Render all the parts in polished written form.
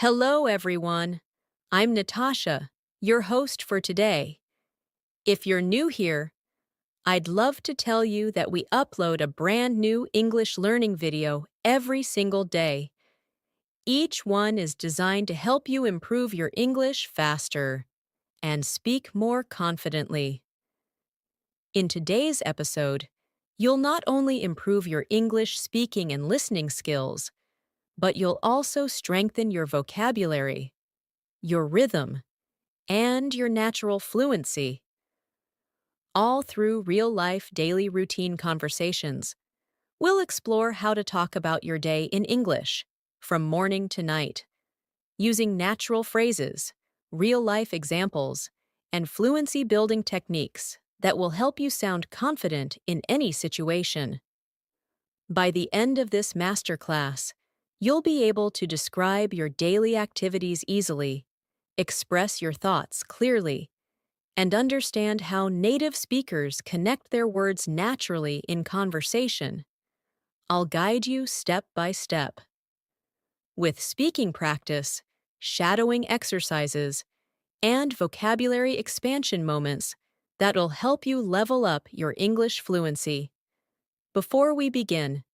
Hello, everyone. I'm Natasha, your host for today. If you're new here, I'd love to tell you that we upload a brand new English learning video every single day. Each one is designed to help you improve your English faster and speak more confidently. In today's episode, you'll not only improve your English speaking and listening skills, but you'll also strengthen your vocabulary, your rhythm, and your natural fluency, all through real-life daily routine conversations. We'll explore how to talk about your day in English, from morning to night, using natural phrases, real-life examples, and fluency-building techniques that will help you sound confident in any situation. By the end of this masterclass, you'll be able to describe your daily activities easily, express your thoughts clearly, and understand how native speakers connect their words naturally in conversation. I'll guide you step by step. With speaking practice, shadowing exercises, and vocabulary expansion moments that'll help you level up your English fluency. Before we begin,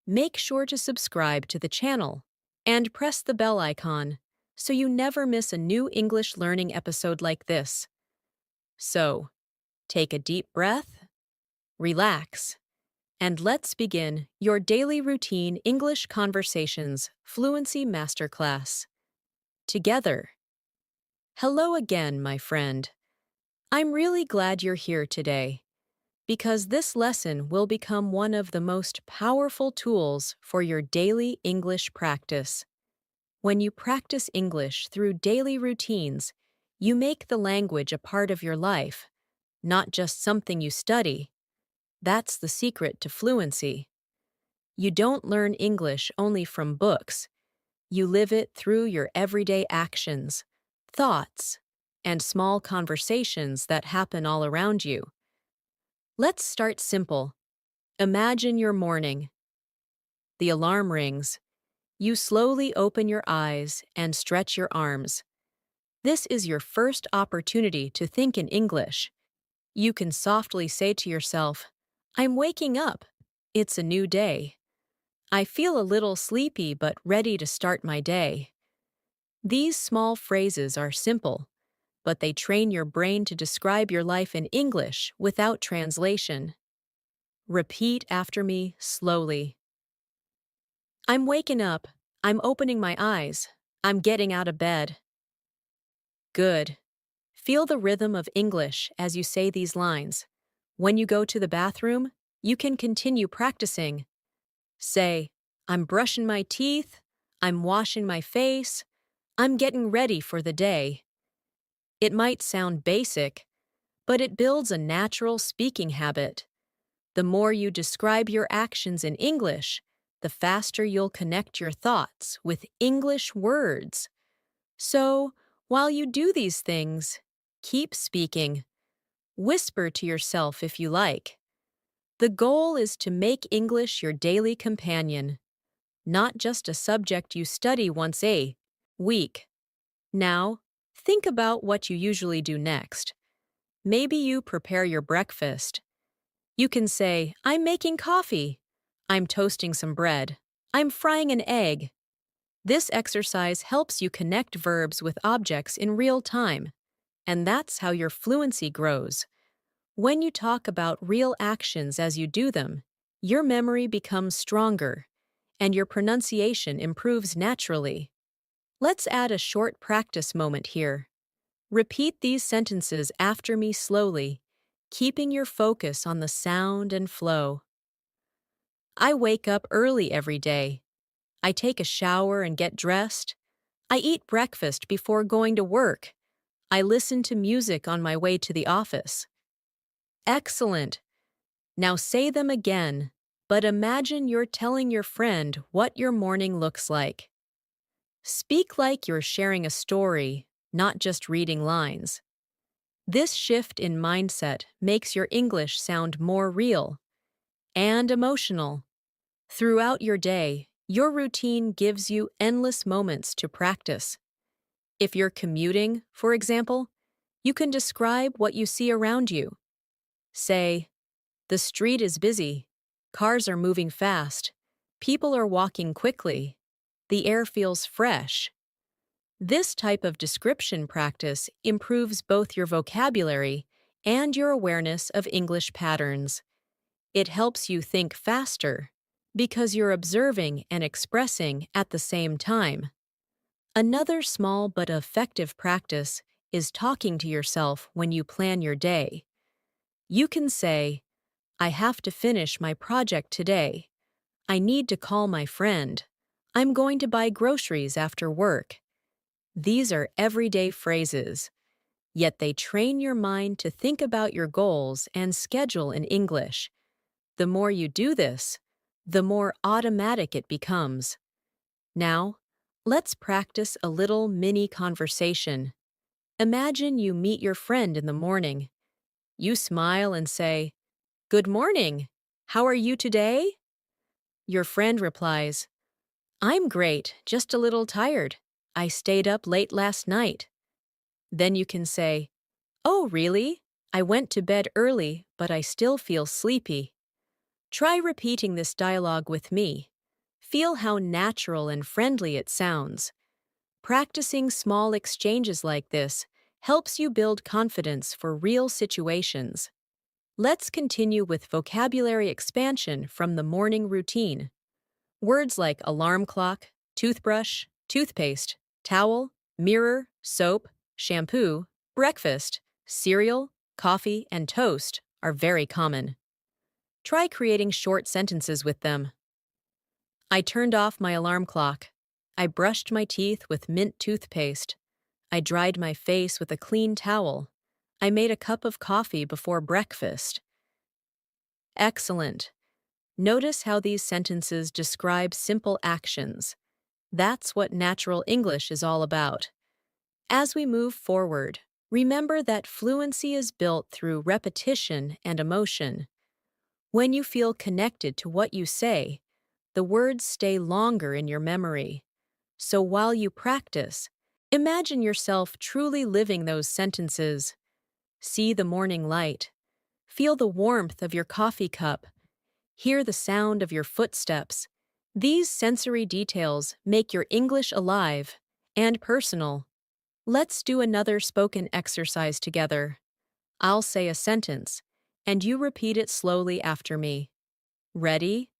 make sure to subscribe to the channel and press the bell icon so you never miss a new English learning episode like this. So, take a deep breath, relax, and let's begin your daily routine English conversations fluency masterclass. Together. Hello again, my friend. I'm really glad you're here today, because this lesson will become one of the most powerful tools for your daily English practice. When you practice English through daily routines, you make the language a part of your life, not just something you study. That's the secret to fluency. You don't learn English only from books. You live it through your everyday actions, thoughts, and small conversations that happen all around you. Let's start simple. Imagine your morning. The alarm rings. You slowly open your eyes and stretch your arms. This is your first opportunity to think in English. You can softly say to yourself, "I'm waking up. It's a new day. I feel a little sleepy but ready to start my day." These small phrases are simple, but they train your brain to describe your life in English without translation. Repeat after me slowly. I'm waking up. I'm opening my eyes. I'm getting out of bed. Good. Feel the rhythm of English as you say these lines. When you go to the bathroom, you can continue practicing. Say, "I'm brushing my teeth. I'm washing my face. I'm getting ready for the day." It might sound basic, but it builds a natural speaking habit. The more you describe your actions in English, the faster you'll connect your thoughts with English words. So, while you do these things, keep speaking. Whisper to yourself if you like. The goal is to make English your daily companion, not just a subject you study once a week. Now, think about what you usually do next. Maybe you prepare your breakfast. You can say, "I'm making coffee. I'm toasting some bread. I'm frying an egg." This exercise helps you connect verbs with objects in real time, and that's how your fluency grows. When you talk about real actions as you do them, your memory becomes stronger, and your pronunciation improves naturally. Let's add a short practice moment here. Repeat these sentences after me slowly, keeping your focus on the sound and flow. I wake up early every day. I take a shower and get dressed. I eat breakfast before going to work. I listen to music on my way to the office. Excellent. Now say them again, but imagine you're telling your friend what your morning looks like. Speak like you're sharing a story, not just reading lines. This shift in mindset makes your English sound more real and emotional. Throughout your day, Your routine gives you endless moments to practice. If you're commuting, for example, you can describe what you see around you. Say, the street is busy, cars are moving fast, people are walking quickly, the air feels fresh. This type of description practice improves both your vocabulary and your awareness of English patterns. It helps you think faster because you're observing and expressing at the same time. Another small but effective practice is talking to yourself when you plan your day. You can say, I have to finish my project today. I need to call my friend. I'm going to buy groceries after work. These are everyday phrases, yet they train your mind to think about your goals and schedule in English. The more you do this, the more automatic it becomes. Now, let's practice a little mini conversation. Imagine you meet your friend in the morning. You smile and say, Good morning. How are you today? Your friend replies, I'm great, just a little tired. I stayed up late last night. Then you can say, Oh, really? I went to bed early, but I still feel sleepy. Try repeating this dialogue with me. Feel how natural and friendly it sounds. Practicing small exchanges like this helps you build confidence for real situations. Let's continue with vocabulary expansion from the morning routine. Words like alarm clock, toothbrush, toothpaste, towel, mirror, soap, shampoo, breakfast, cereal, coffee, and toast are very common. Try creating short sentences with them. I turned off my alarm clock. I brushed my teeth with mint toothpaste. I dried my face with a clean towel. I made a cup of coffee before breakfast. Excellent. Notice how these sentences describe simple actions. That's what natural English is all about. As we move forward, remember that fluency is built through repetition and emotion. When you feel connected to what you say, the words stay longer in your memory. So while you practice, imagine yourself truly living those sentences. See the morning light. Feel the warmth of your coffee cup. Hear the sound of your footsteps. These sensory details make your English alive and personal. Let's do another spoken exercise together. I'll say a sentence, and you repeat it slowly after me. Ready?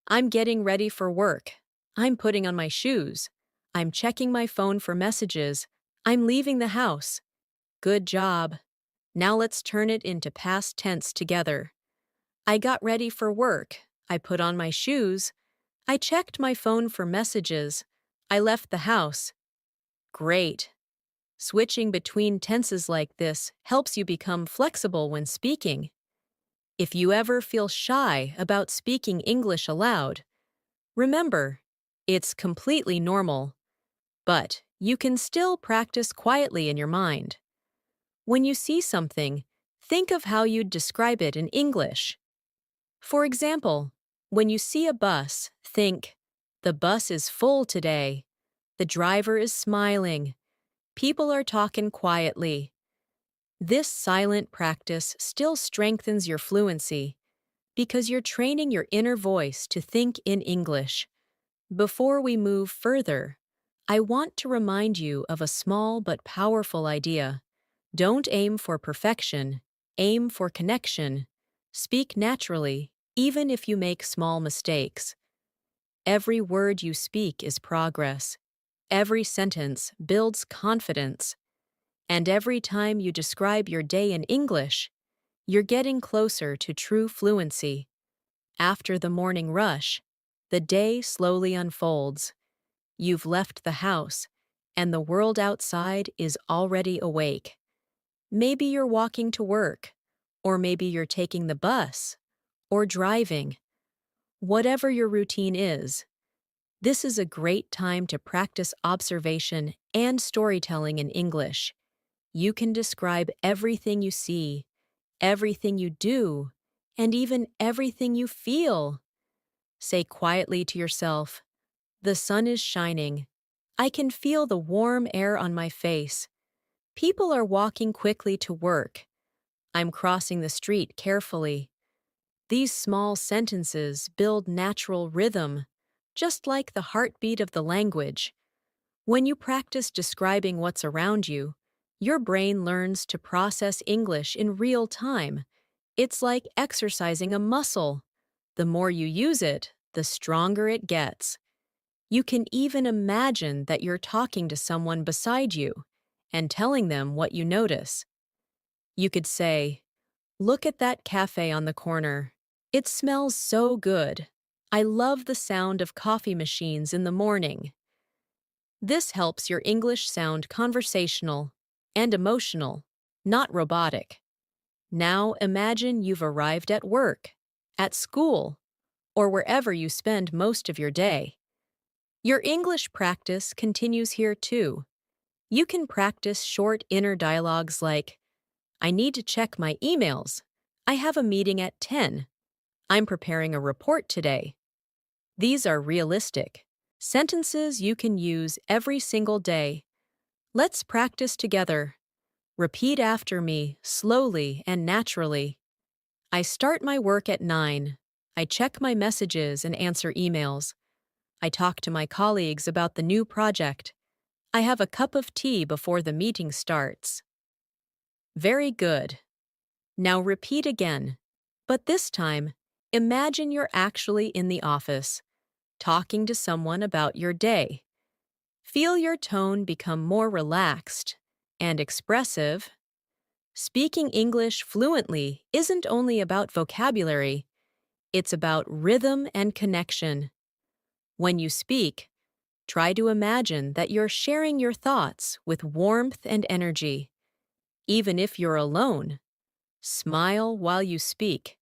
I'm getting ready for work. I'm putting on my shoes. I'm checking my phone for messages. I'm leaving the house. Good job. Now let's turn it into past tense together. I got ready for work. I put on my shoes. I checked my phone for messages. I left the house. Great. Switching between tenses like this helps you become flexible when speaking. If you ever feel shy about speaking English aloud, remember, it's completely normal, but you can still practice quietly in your mind. When you see something, think of how you'd describe it in English. For example, when you see a bus, think, the bus is full today. The driver is smiling. People are talking quietly. This silent practice still strengthens your fluency because you're training your inner voice to think in English. Before we move further, I want to remind you of a small but powerful idea. Don't aim for perfection, aim for connection. Speak naturally, even if you make small mistakes. Every word you speak is progress. Every sentence builds confidence. And every time you describe your day in English, you're getting closer to true fluency. After the morning rush, the day slowly unfolds. You've left the house, and the world outside is already awake. Maybe you're walking to work, or maybe you're taking the bus, or driving. Whatever your routine is, this is a great time to practice observation and storytelling in English. You can describe everything you see, everything you do, and even everything you feel. Say quietly to yourself, The sun is shining. I can feel the warm air on my face. People are walking quickly to work. I'm crossing the street carefully. These small sentences build natural rhythm, just like the heartbeat of the language. When you practice describing what's around you, your brain learns to process English in real time. It's like exercising a muscle. The more you use it, the stronger it gets. You can even imagine that you're talking to someone beside you and telling them what you notice. You could say, "Look at that cafe on the corner. It smells so good. I love the sound of coffee machines in the morning." This helps your English sound conversational and emotional, not robotic. Now imagine you've arrived at work, at school, or wherever you spend most of your day. Your English practice continues here too. You can practice short inner dialogues like, "I need to check my emails. I have a meeting at 10. I'm preparing a report today." These are realistic sentences you can use every single day. Let's practice together. Repeat after me, slowly and naturally. I start my work at 9. I check my messages and answer emails. I talk to my colleagues about the new project. I have a cup of tea before the meeting starts. Very good. Now repeat again. But this time, imagine you're actually in the office, talking to someone about your day. Feel your tone become more relaxed and expressive. Speaking English fluently isn't only about vocabulary, it's about rhythm and connection. When you speak, try to imagine that you're sharing your thoughts with warmth and energy. Even if you're alone, smile while you speak.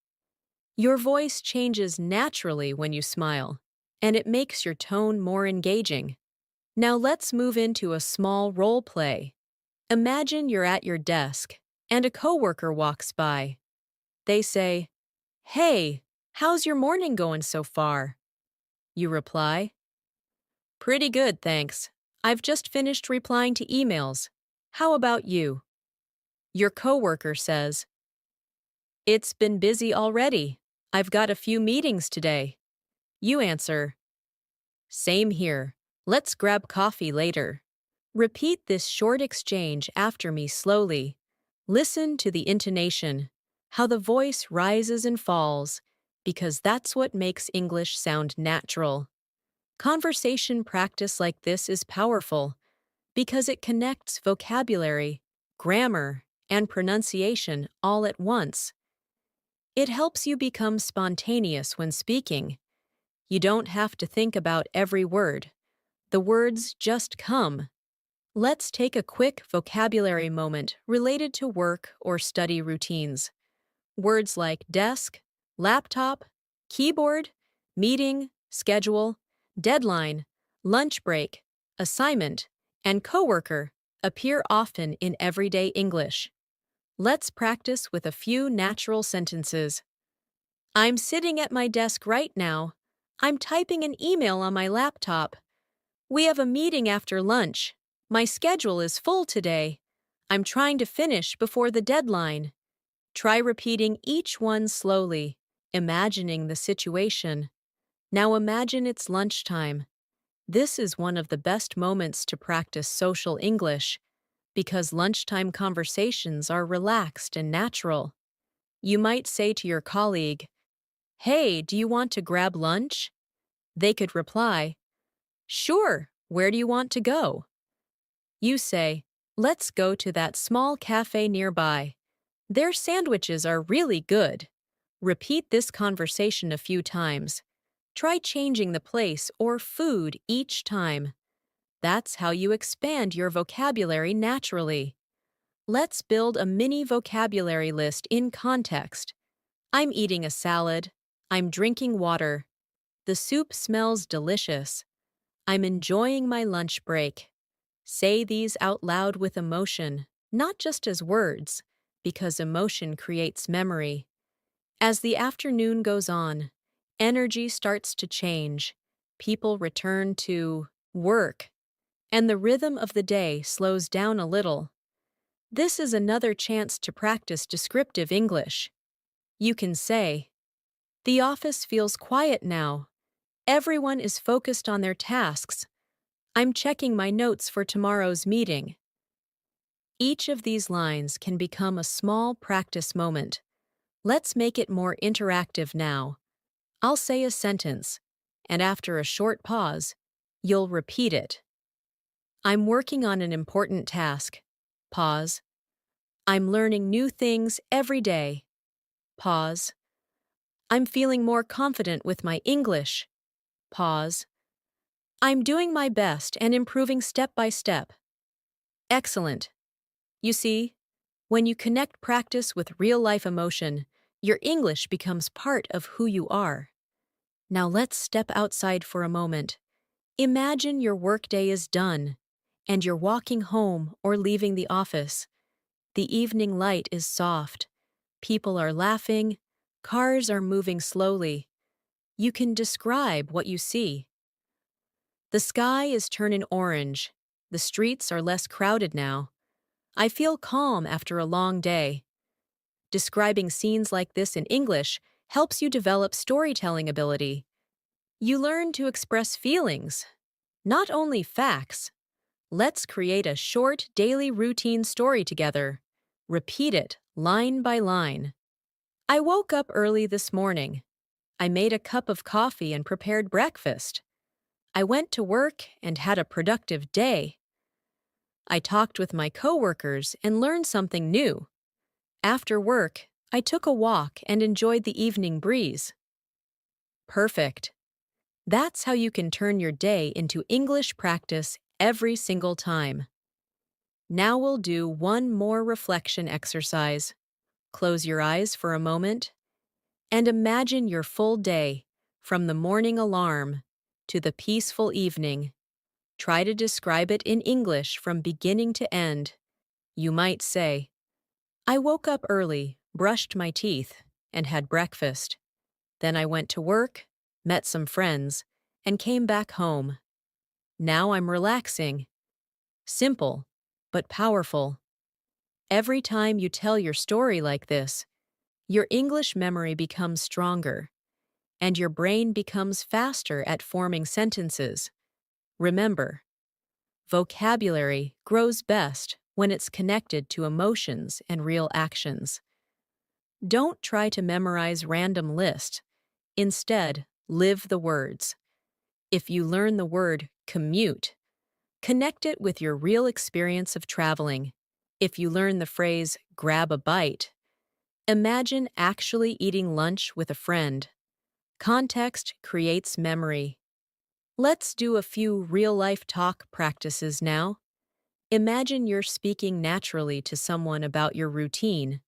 Your voice changes naturally when you smile, and it makes your tone more engaging. Now let's move into a small role play. Imagine you're at your desk, and a coworker walks by. They say, "Hey, how's your morning going so far?" You reply, "Pretty good, thanks. I've just finished replying to emails. How about you?" Your coworker says, "It's been busy already. I've got a few meetings today." You answer, "Same here. Let's grab coffee later." Repeat this short exchange after me slowly. Listen to the intonation, how the voice rises and falls, because that's what makes English sound natural. Conversation practice like this is powerful because it connects vocabulary, grammar, and pronunciation all at once. It helps you become spontaneous when speaking. You don't have to think about every word. The words just come. Let's take a quick vocabulary moment related to work or study routines. Words like desk, laptop, keyboard, meeting, schedule, deadline, lunch break, assignment, and coworker appear often in everyday English. Let's practice with a few natural sentences. I'm sitting at my desk right now. I'm typing an email on my laptop. We have a meeting after lunch. My schedule is full today. I'm trying to finish before the deadline. Try repeating each one slowly, imagining the situation. Now imagine it's lunchtime. This is one of the best moments to practice social English because lunchtime conversations are relaxed and natural. You might say to your colleague, "Hey, do you want to grab lunch?" They could reply, "Sure, where do you want to go?" You say, "Let's go to that small cafe nearby. Their sandwiches are really good." Repeat this conversation a few times. Try changing the place or food each time. That's how you expand your vocabulary naturally. Let's build a mini vocabulary list in context. I'm eating a salad. I'm drinking water. The soup smells delicious. I'm enjoying my lunch break. Say these out loud with emotion, not just as words, because emotion creates memory. As the afternoon goes on, energy starts to change. People return to work, and the rhythm of the day slows down a little. This is another chance to practice descriptive English. You can say, "The office feels quiet now. Everyone is focused on their tasks. I'm checking my notes for tomorrow's meeting." Each of these lines can become a small practice moment. Let's make it more interactive now. I'll say a sentence, and after a short pause, you'll repeat it. I'm working on an important task. Pause. I'm learning new things every day. Pause. I'm feeling more confident with my English. Pause. I'm doing my best and improving step by step. Excellent. You see, when you connect practice with real-life emotion, your English becomes part of who you are. Now let's step outside for a moment. Imagine your workday is done, and you're walking home or leaving the office. The evening light is soft. People are laughing. Cars are moving slowly. You can describe what you see. The sky is turning orange. The streets are less crowded now. I feel calm after a long day. Describing scenes like this in English helps you develop storytelling ability. You learn to express feelings, not only facts. Let's create a short daily routine story together. Repeat it line by line. I woke up early this morning. I made a cup of coffee and prepared breakfast. I went to work and had a productive day. I talked with my coworkers and learned something new. After work, I took a walk and enjoyed the evening breeze. Perfect. That's how you can turn your day into English practice every single time. Now we'll do one more reflection exercise. Close your eyes for a moment and imagine your full day, from the morning alarm to the peaceful evening. Try to describe it in English from beginning to end. You might say, I woke up early, brushed my teeth, and had breakfast. Then I went to work, met some friends, and came back home. Now I'm relaxing. Simple, but powerful. Every time you tell your story like this, your English memory becomes stronger, and your brain becomes faster at forming sentences. Remember, vocabulary grows best when it's connected to emotions and real actions. Don't try to memorize random lists. Instead, live the words. If you learn the word commute, connect it with your real experience of traveling. If you learn the phrase grab a bite, imagine actually eating lunch with a friend. Context creates memory. Let's do a few real-life talk practices now. Imagine you're speaking naturally to someone about your routine.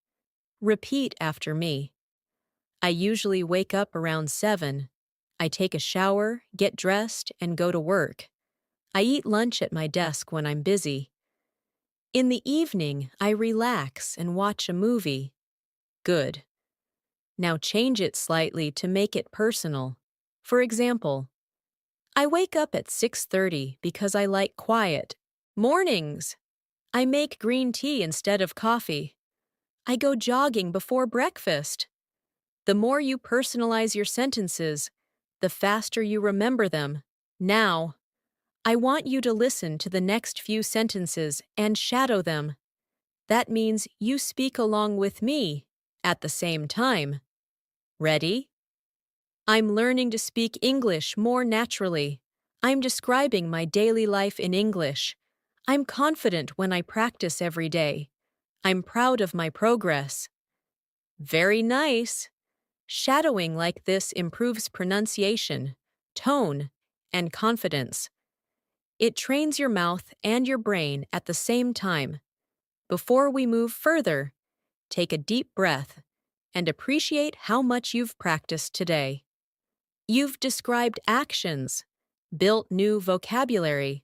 Repeat after me. I usually wake up around 7. I take a shower, get dressed, and go to work. I eat lunch at my desk when I'm busy. In the evening, I relax and watch a movie. Good. Now change it slightly to make it personal. For example, I wake up at 6:30 because I like quiet mornings. I make green tea instead of coffee. I go jogging before breakfast. The more you personalize your sentences, the faster you remember them. Now, I want you to listen to the next few sentences and shadow them. That means you speak along with me at the same time. Ready? I'm learning to speak English more naturally. I'm describing my daily life in English. I'm confident when I practice every day. I'm proud of my progress. Very nice. Shadowing like this improves pronunciation, tone, and confidence. It trains your mouth and your brain at the same time. Before we move further, take a deep breath and appreciate how much you've practiced today. You've described actions, built new vocabulary,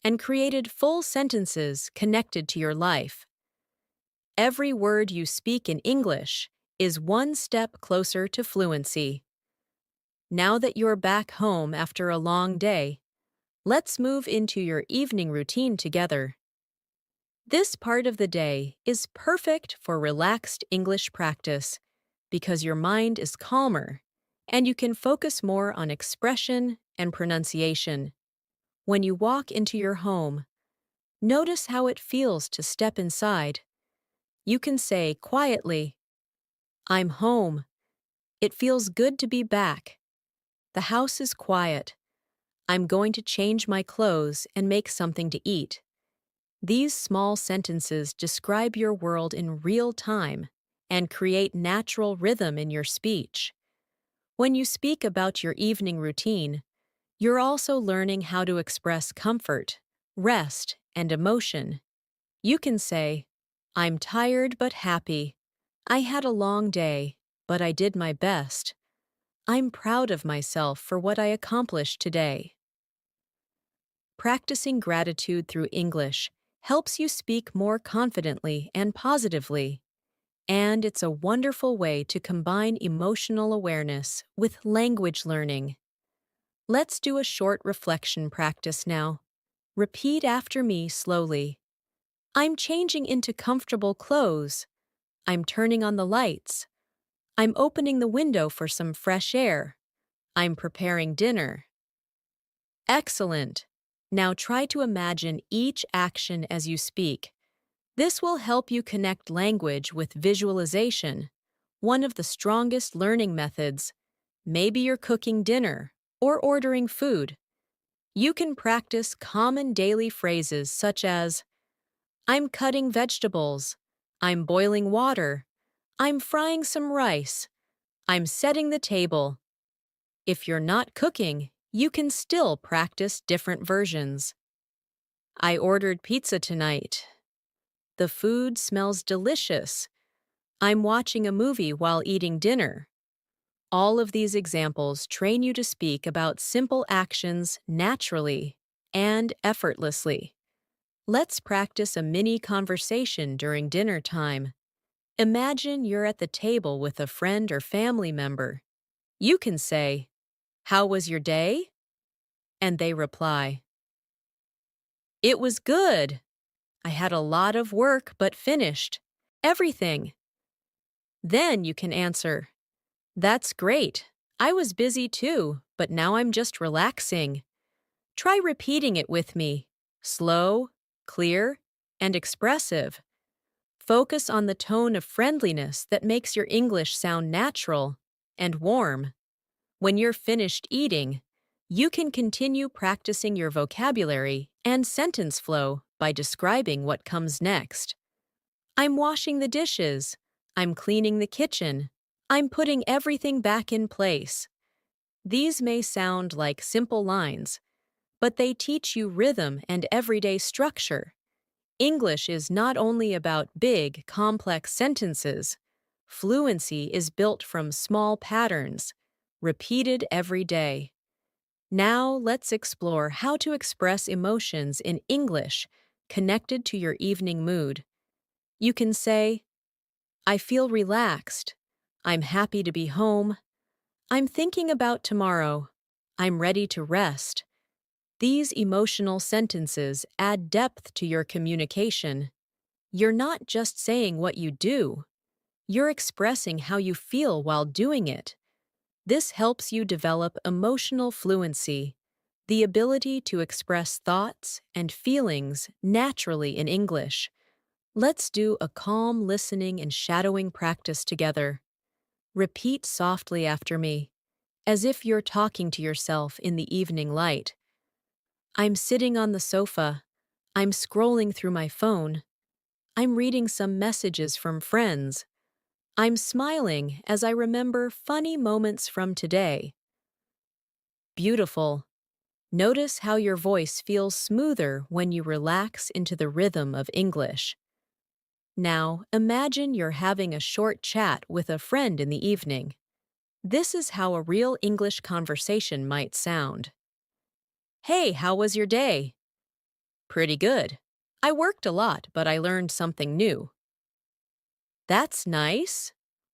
and created full sentences connected to your life. Every word you speak in English is one step closer to fluency. Now that you're back home after a long day, let's move into your evening routine together. This part of the day is perfect for relaxed English practice because your mind is calmer and you can focus more on expression and pronunciation. When you walk into your home, notice how it feels to step inside. You can say quietly, "I'm home. It feels good to be back. The house is quiet. I'm going to change my clothes and make something to eat." These small sentences describe your world in real time and create natural rhythm in your speech. When you speak about your evening routine, you're also learning how to express comfort, rest, and emotion. You can say, "I'm tired but happy. I had a long day, but I did my best. I'm proud of myself for what I accomplished today." Practicing gratitude through English helps you speak more confidently and positively, and it's a wonderful way to combine emotional awareness with language learning. Let's do a short reflection practice now. Repeat after me slowly. I'm changing into comfortable clothes. I'm turning on the lights. I'm opening the window for some fresh air. I'm preparing dinner. Excellent! Now try to imagine each action as you speak. This will help you connect language with visualization, one of the strongest learning methods. Maybe you're cooking dinner or ordering food. You can practice common daily phrases such as, "I'm cutting vegetables," "I'm boiling water," "I'm frying some rice," "I'm setting the table." If you're not cooking, you can still practice different versions. "I ordered pizza tonight." "The food smells delicious." "I'm watching a movie while eating dinner." All of these examples train you to speak about simple actions naturally and effortlessly. Let's practice a mini conversation during dinner time. Imagine you're at the table with a friend or family member. You can say, "How was your day?" And they reply, "It was good. I had a lot of work but finished everything." Then you can answer, "That's great. I was busy too, but now I'm just relaxing." Try repeating it with me. Slow, clear, and expressive. Focus on the tone of friendliness that makes your English sound natural and warm. When you're finished eating, you can continue practicing your vocabulary and sentence flow by describing what comes next. "I'm washing the dishes." "I'm cleaning the kitchen." "I'm putting everything back in place." These may sound like simple lines, but they teach you rhythm and everyday structure. English is not only about big, complex sentences. Fluency is built from small patterns, repeated every day. Now let's explore how to express emotions in English connected to your evening mood. You can say, "I feel relaxed." "I'm happy to be home." "I'm thinking about tomorrow." "I'm ready to rest." These emotional sentences add depth to your communication. You're not just saying what you do, you're expressing how you feel while doing it. This helps you develop emotional fluency, the ability to express thoughts and feelings naturally in English. Let's do a calm listening and shadowing practice together. Repeat softly after me, as if you're talking to yourself in the evening light. "I'm sitting on the sofa. I'm scrolling through my phone. I'm reading some messages from friends. I'm smiling as I remember funny moments from today." Beautiful. Notice how your voice feels smoother when you relax into the rhythm of English. Now, imagine you're having a short chat with a friend in the evening. This is how a real English conversation might sound. "Hey, how was your day?" "Pretty good. I worked a lot, but I learned something new." "That's nice.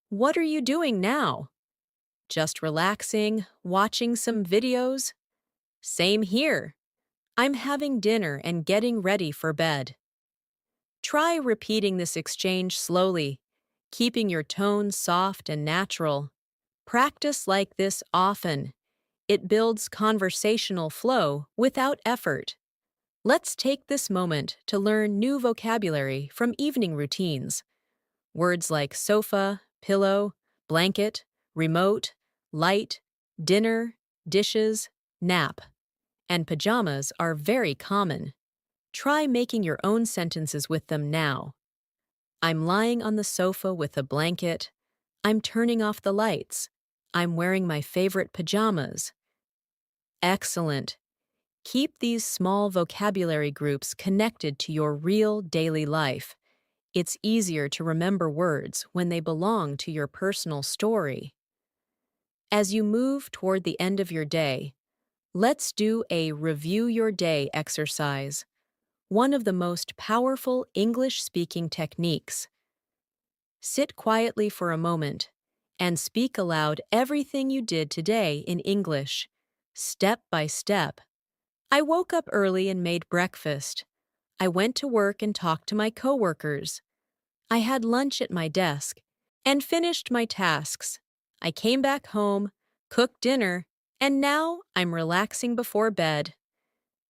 What are you doing now?" Just relaxing, watching some videos? Same here. I'm having dinner and getting ready for bed. Try repeating this exchange slowly, keeping your tone soft and natural. Practice like this often. It builds conversational flow without effort. Let's take this moment to learn new vocabulary from evening routines. Words like sofa, pillow, blanket, remote, light, dinner, dishes, nap, and pajamas are very common. Try making your own sentences with them now. I'm lying on the sofa with a blanket. I'm turning off the lights. I'm wearing my favorite pajamas. Excellent. Keep these small vocabulary groups connected to your real daily life. It's easier to remember words when they belong to your personal story. As you move toward the end of your day, let's do a review your day exercise, one of the most powerful English-speaking techniques. Sit quietly for a moment and speak aloud everything you did today in English, step by step. I woke up early and made breakfast. I went to work and talked to my coworkers. I had lunch at my desk and finished my tasks. I came back home, cooked dinner, and now I'm relaxing before bed.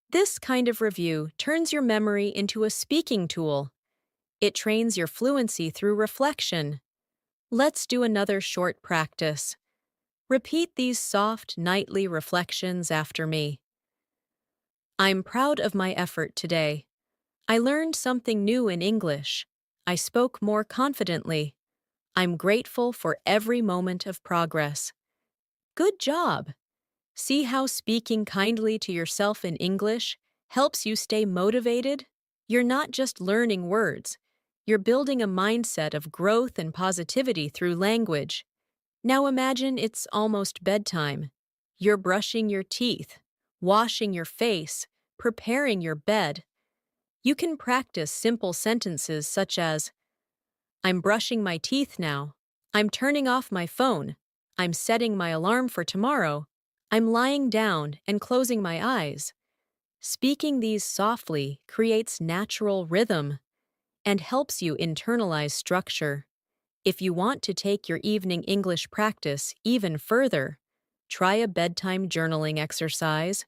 This kind of review turns your memory into a speaking tool. It trains your fluency through reflection. Let's do another short practice. Repeat these soft, nightly reflections after me. I'm proud of my effort today. I learned something new in English. I spoke more confidently. I'm grateful for every moment of progress. Good job! See how speaking kindly to yourself in English helps you stay motivated? You're not just learning words. You're building a mindset of growth and positivity through language. Now imagine it's almost bedtime. You're brushing your teeth, washing your face, preparing your bed. You can practice simple sentences such as, I'm brushing my teeth now. I'm turning off my phone. I'm setting my alarm for tomorrow. I'm lying down and closing my eyes. Speaking these softly creates natural rhythm and helps you internalize structure. If you want to take your evening English practice even further, try a bedtime journaling exercise.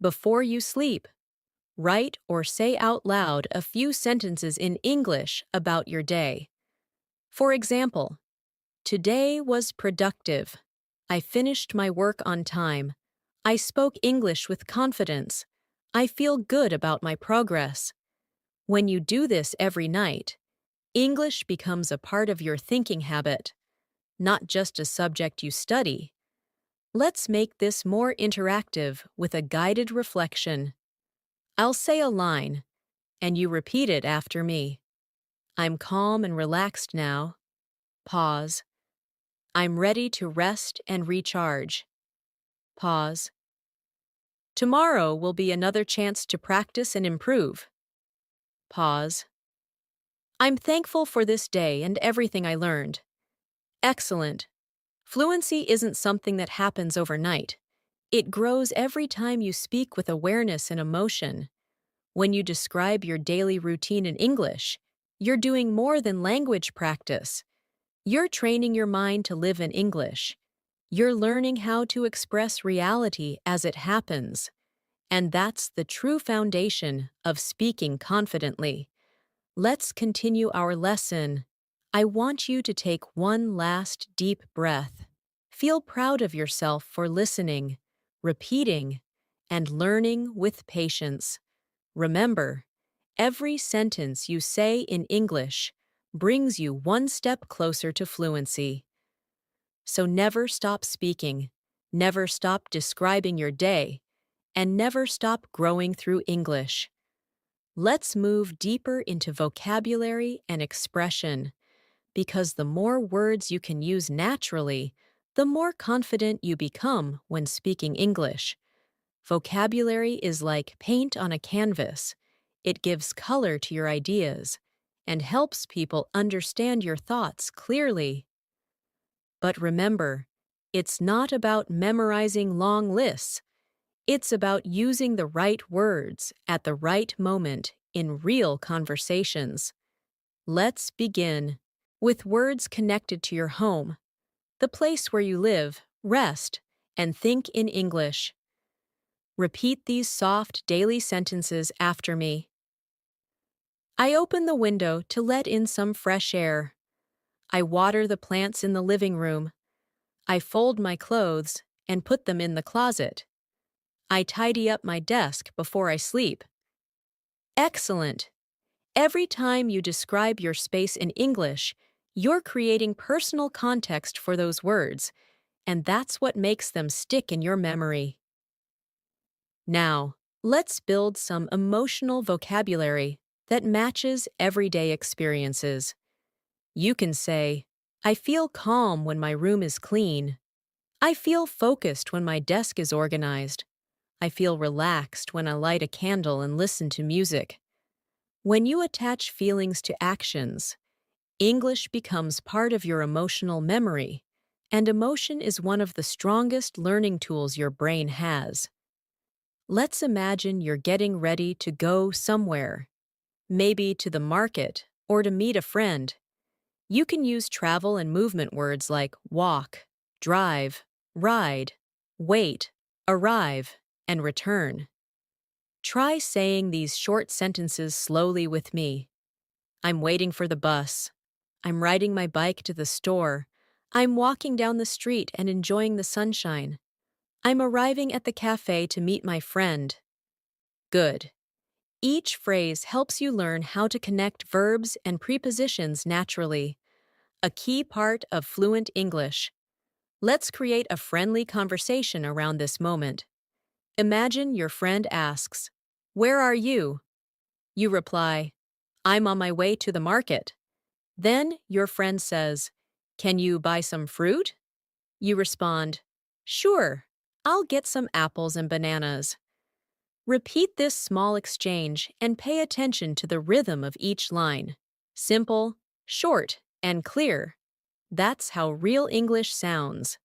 Before you sleep, write or say out loud a few sentences in English about your day. For example, today was productive. I finished my work on time. I spoke English with confidence. I feel good about my progress. When you do this every night, English becomes a part of your thinking habit, not just a subject you study. Let's make this more interactive with a guided reflection. I'll say a line, and you repeat it after me. I'm calm and relaxed now. Pause. I'm ready to rest and recharge. Pause. Tomorrow will be another chance to practice and improve. Pause. I'm thankful for this day and everything I learned. Excellent. Fluency isn't something that happens overnight. It grows every time you speak with awareness and emotion. When you describe your daily routine in English, you're doing more than language practice. You're training your mind to live in English. You're learning how to express reality as it happens. And that's the true foundation of speaking confidently. Let's continue our lesson. I want you to take one last deep breath. Feel proud of yourself for listening, repeating, and learning with patience. Remember, every sentence you say in English brings you one step closer to fluency. So never stop speaking, never stop describing your day, and never stop growing through English. Let's move deeper into vocabulary and expression, because the more words you can use naturally, the more confident you become when speaking English. Vocabulary is like paint on a canvas. It gives color to your ideas and helps people understand your thoughts clearly. But remember, It's not about memorizing long lists. It's about using the right words at the right moment in real conversations. Let's begin with words connected to your home, the place where you live, rest, and think in English. Repeat these soft daily sentences after me. I open the window to let in some fresh air. I water the plants in the living room. I fold my clothes and put them in the closet. I tidy up my desk before I sleep. Excellent! Every time you describe your space in English, you're creating personal context for those words, and that's what makes them stick in your memory. Now, let's build some emotional vocabulary that matches everyday experiences. You can say, I feel calm when my room is clean. I feel focused when my desk is organized. I feel relaxed when I light a candle and listen to music. When you attach feelings to actions, English becomes part of your emotional memory, and emotion is one of the strongest learning tools your brain has. Let's imagine you're getting ready to go somewhere, maybe to the market or to meet a friend. You can use travel and movement words like walk, drive, ride, wait, arrive, and return. Try saying these short sentences slowly with me. I'm waiting for the bus. I'm riding my bike to the store. I'm walking down the street and enjoying the sunshine. I'm arriving at the cafe to meet my friend. Good. Each phrase helps you learn how to connect verbs and prepositions naturally, a key part of fluent English. Let's create a friendly conversation around this moment. Imagine your friend asks, "Where are you?" You reply, "I'm on my way to the market." Then your friend says, "Can you buy some fruit?" You respond, "Sure, I'll get some apples and bananas." Repeat this small exchange and pay attention to the rhythm of each line. Simple, short, and clear. That's how real English sounds.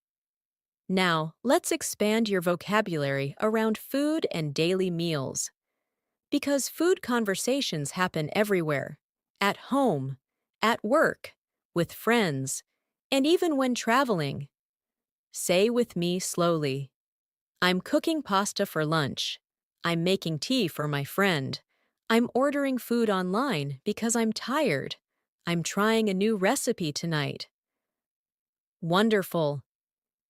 Now, let's expand your vocabulary around food and daily meals. Because food conversations happen everywhere, at home, at work, with friends, and even when traveling. Say with me slowly, I'm cooking pasta for lunch. I'm making tea for my friend. I'm ordering food online because I'm tired. I'm trying a new recipe tonight. Wonderful!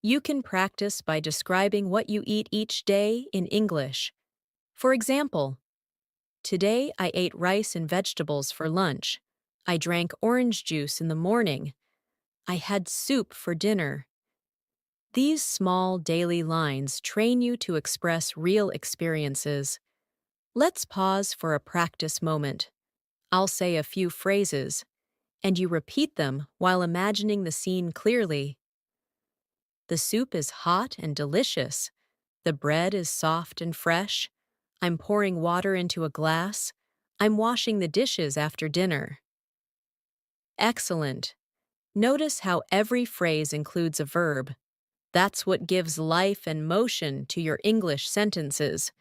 You can practice by describing what you eat each day in English. For example, today I ate rice and vegetables for lunch. I drank orange juice in the morning. I had soup for dinner. These small daily lines train you to express real experiences. Let's pause for a practice moment. I'll say a few phrases, and you repeat them while imagining the scene clearly. The soup is hot and delicious. The bread is soft and fresh. I'm pouring water into a glass. I'm washing the dishes after dinner. Excellent. Notice how every phrase includes a verb. That's what gives life and motion to your English sentences.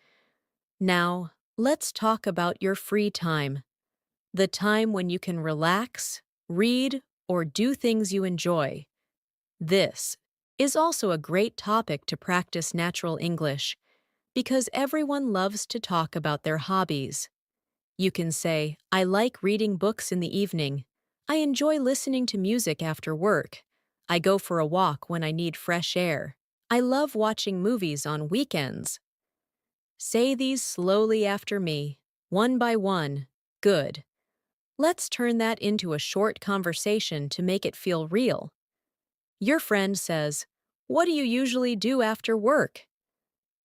Now, let's talk about your free time. The time when you can relax, read, or do things you enjoy. This is also a great topic to practice natural English because everyone loves to talk about their hobbies. You can say, I like reading books in the evening. I enjoy listening to music after work. I go for a walk when I need fresh air. I love watching movies on weekends. Say these slowly after me, one by one. Good. Let's turn that into a short conversation to make it feel real. Your friend says, what do you usually do after work?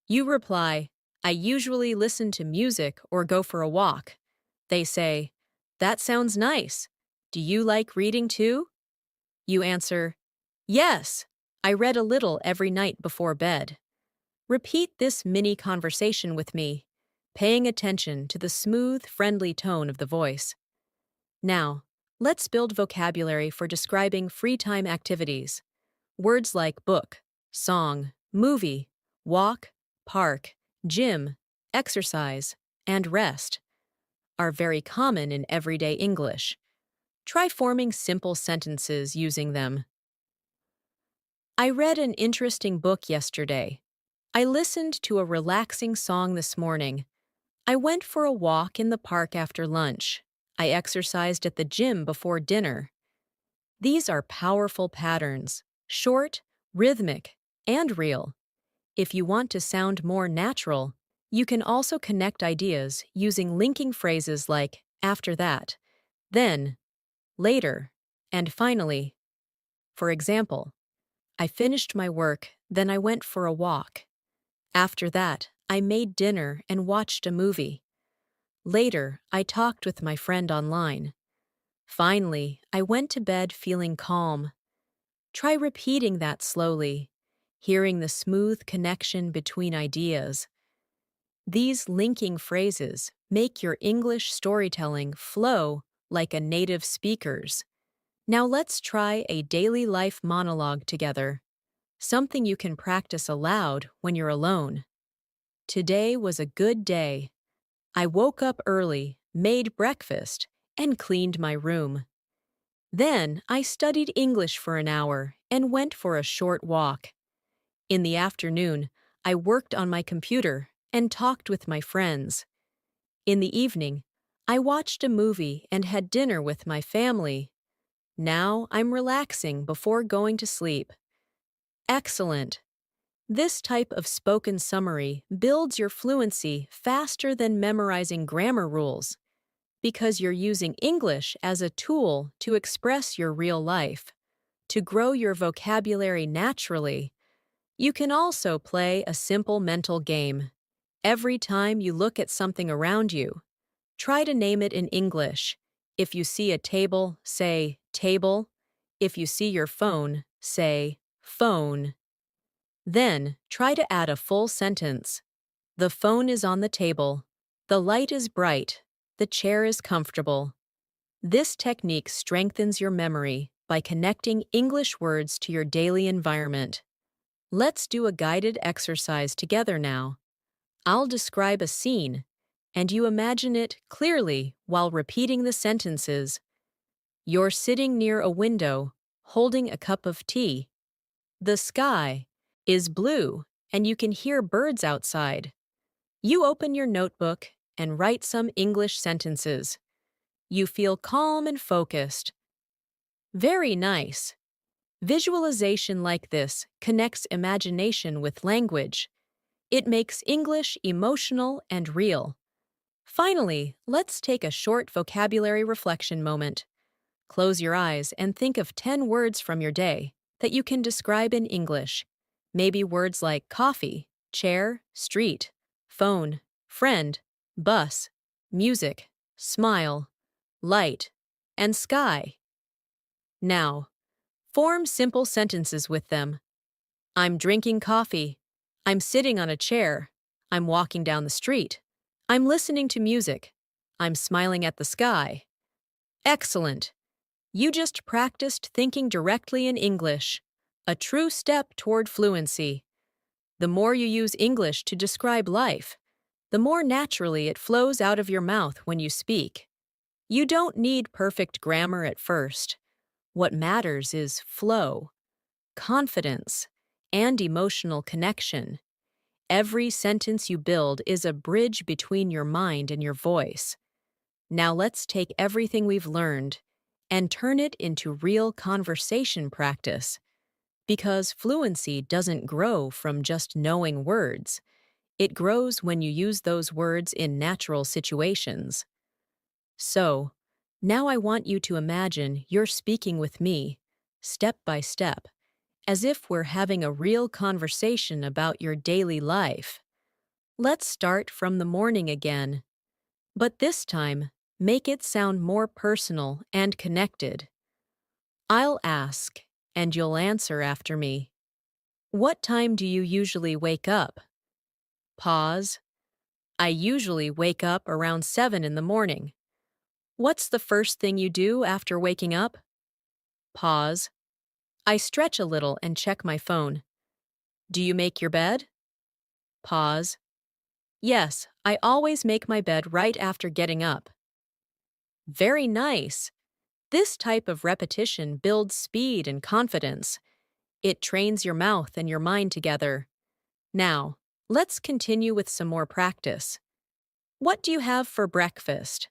You reply, I usually listen to music or go for a walk. They say, that sounds nice. Do you like reading too? You answer, yes, I read a little every night before bed. Repeat this mini conversation with me, paying attention to the smooth, friendly tone of the voice. Now, let's build vocabulary for describing free time activities. Words like book, song, movie, walk, park, gym, exercise, and rest are very common in everyday English. Try forming simple sentences using them. I read an interesting book yesterday. I listened to a relaxing song this morning. I went for a walk in the park after lunch. I exercised at the gym before dinner. These are powerful patterns, short, rhythmic, and real. If you want to sound more natural, you can also connect ideas using linking phrases like after that, then, later, and finally. For example, I finished my work, then I went for a walk. After that, I made dinner and watched a movie. Later, I talked with my friend online. Finally, I went to bed feeling calm. Try repeating that slowly, hearing the smooth connection between ideas. These linking phrases make your English storytelling flow like a native speaker's. Now let's try a daily life monologue together, something you can practice aloud when you're alone. Today was a good day. I woke up early, made breakfast, and cleaned my room. Then I studied English for an hour and went for a short walk. In the afternoon, I worked on my computer and talked with my friends. In the evening, I watched a movie and had dinner with my family. Now I'm relaxing before going to sleep. Excellent! This type of spoken summary builds your fluency faster than memorizing grammar rules, because you're using English as a tool to express your real life. To grow your vocabulary naturally, you can also play a simple mental game. Every time you look at something around you, try to name it in English. If you see a table, say table. If you see your phone, say phone. Then, try to add a full sentence. The phone is on the table. The light is bright. The chair is comfortable. This technique strengthens your memory by connecting English words to your daily environment. Let's do a guided exercise together now. I'll describe a scene, and you imagine it clearly while repeating the sentences. You're sitting near a window, holding a cup of tea. The sky is blue, and you can hear birds outside. You open your notebook and write some English sentences. You feel calm and focused. Very nice. Visualization like this connects imagination with language. It makes English emotional and real. Finally, let's take a short vocabulary reflection moment. Close your eyes and think of 10 words from your day that you can describe in English. Maybe words like coffee, chair, street, phone, friend, bus, music, smile, light, and sky. Now, form simple sentences with them. I'm drinking coffee. I'm sitting on a chair. I'm walking down the street. I'm listening to music. I'm smiling at the sky. Excellent! You just practiced thinking directly in English, a true step toward fluency. The more you use English to describe life, the more naturally it flows out of your mouth when you speak. You don't need perfect grammar at first. What matters is flow, confidence, and emotional connection. Every sentence you build is a bridge between your mind and your voice. Now let's take everything we've learned and turn it into real conversation practice. Because fluency doesn't grow from just knowing words. It grows when you use those words in natural situations. So, now I want you to imagine you're speaking with me, step by step, as if we're having a real conversation about your daily life. Let's start from the morning again. But this time, make it sound more personal and connected. I'll ask, and you'll answer after me. What time do you usually wake up? Pause. I usually wake up around 7 in the morning. What's the first thing you do after waking up? Pause. I stretch a little and check my phone. Do you make your bed? Pause. Yes, I always make my bed right after getting up. Very nice. This type of repetition builds speed and confidence. It trains your mouth and your mind together. Now, let's continue with some more practice. What do you have for breakfast?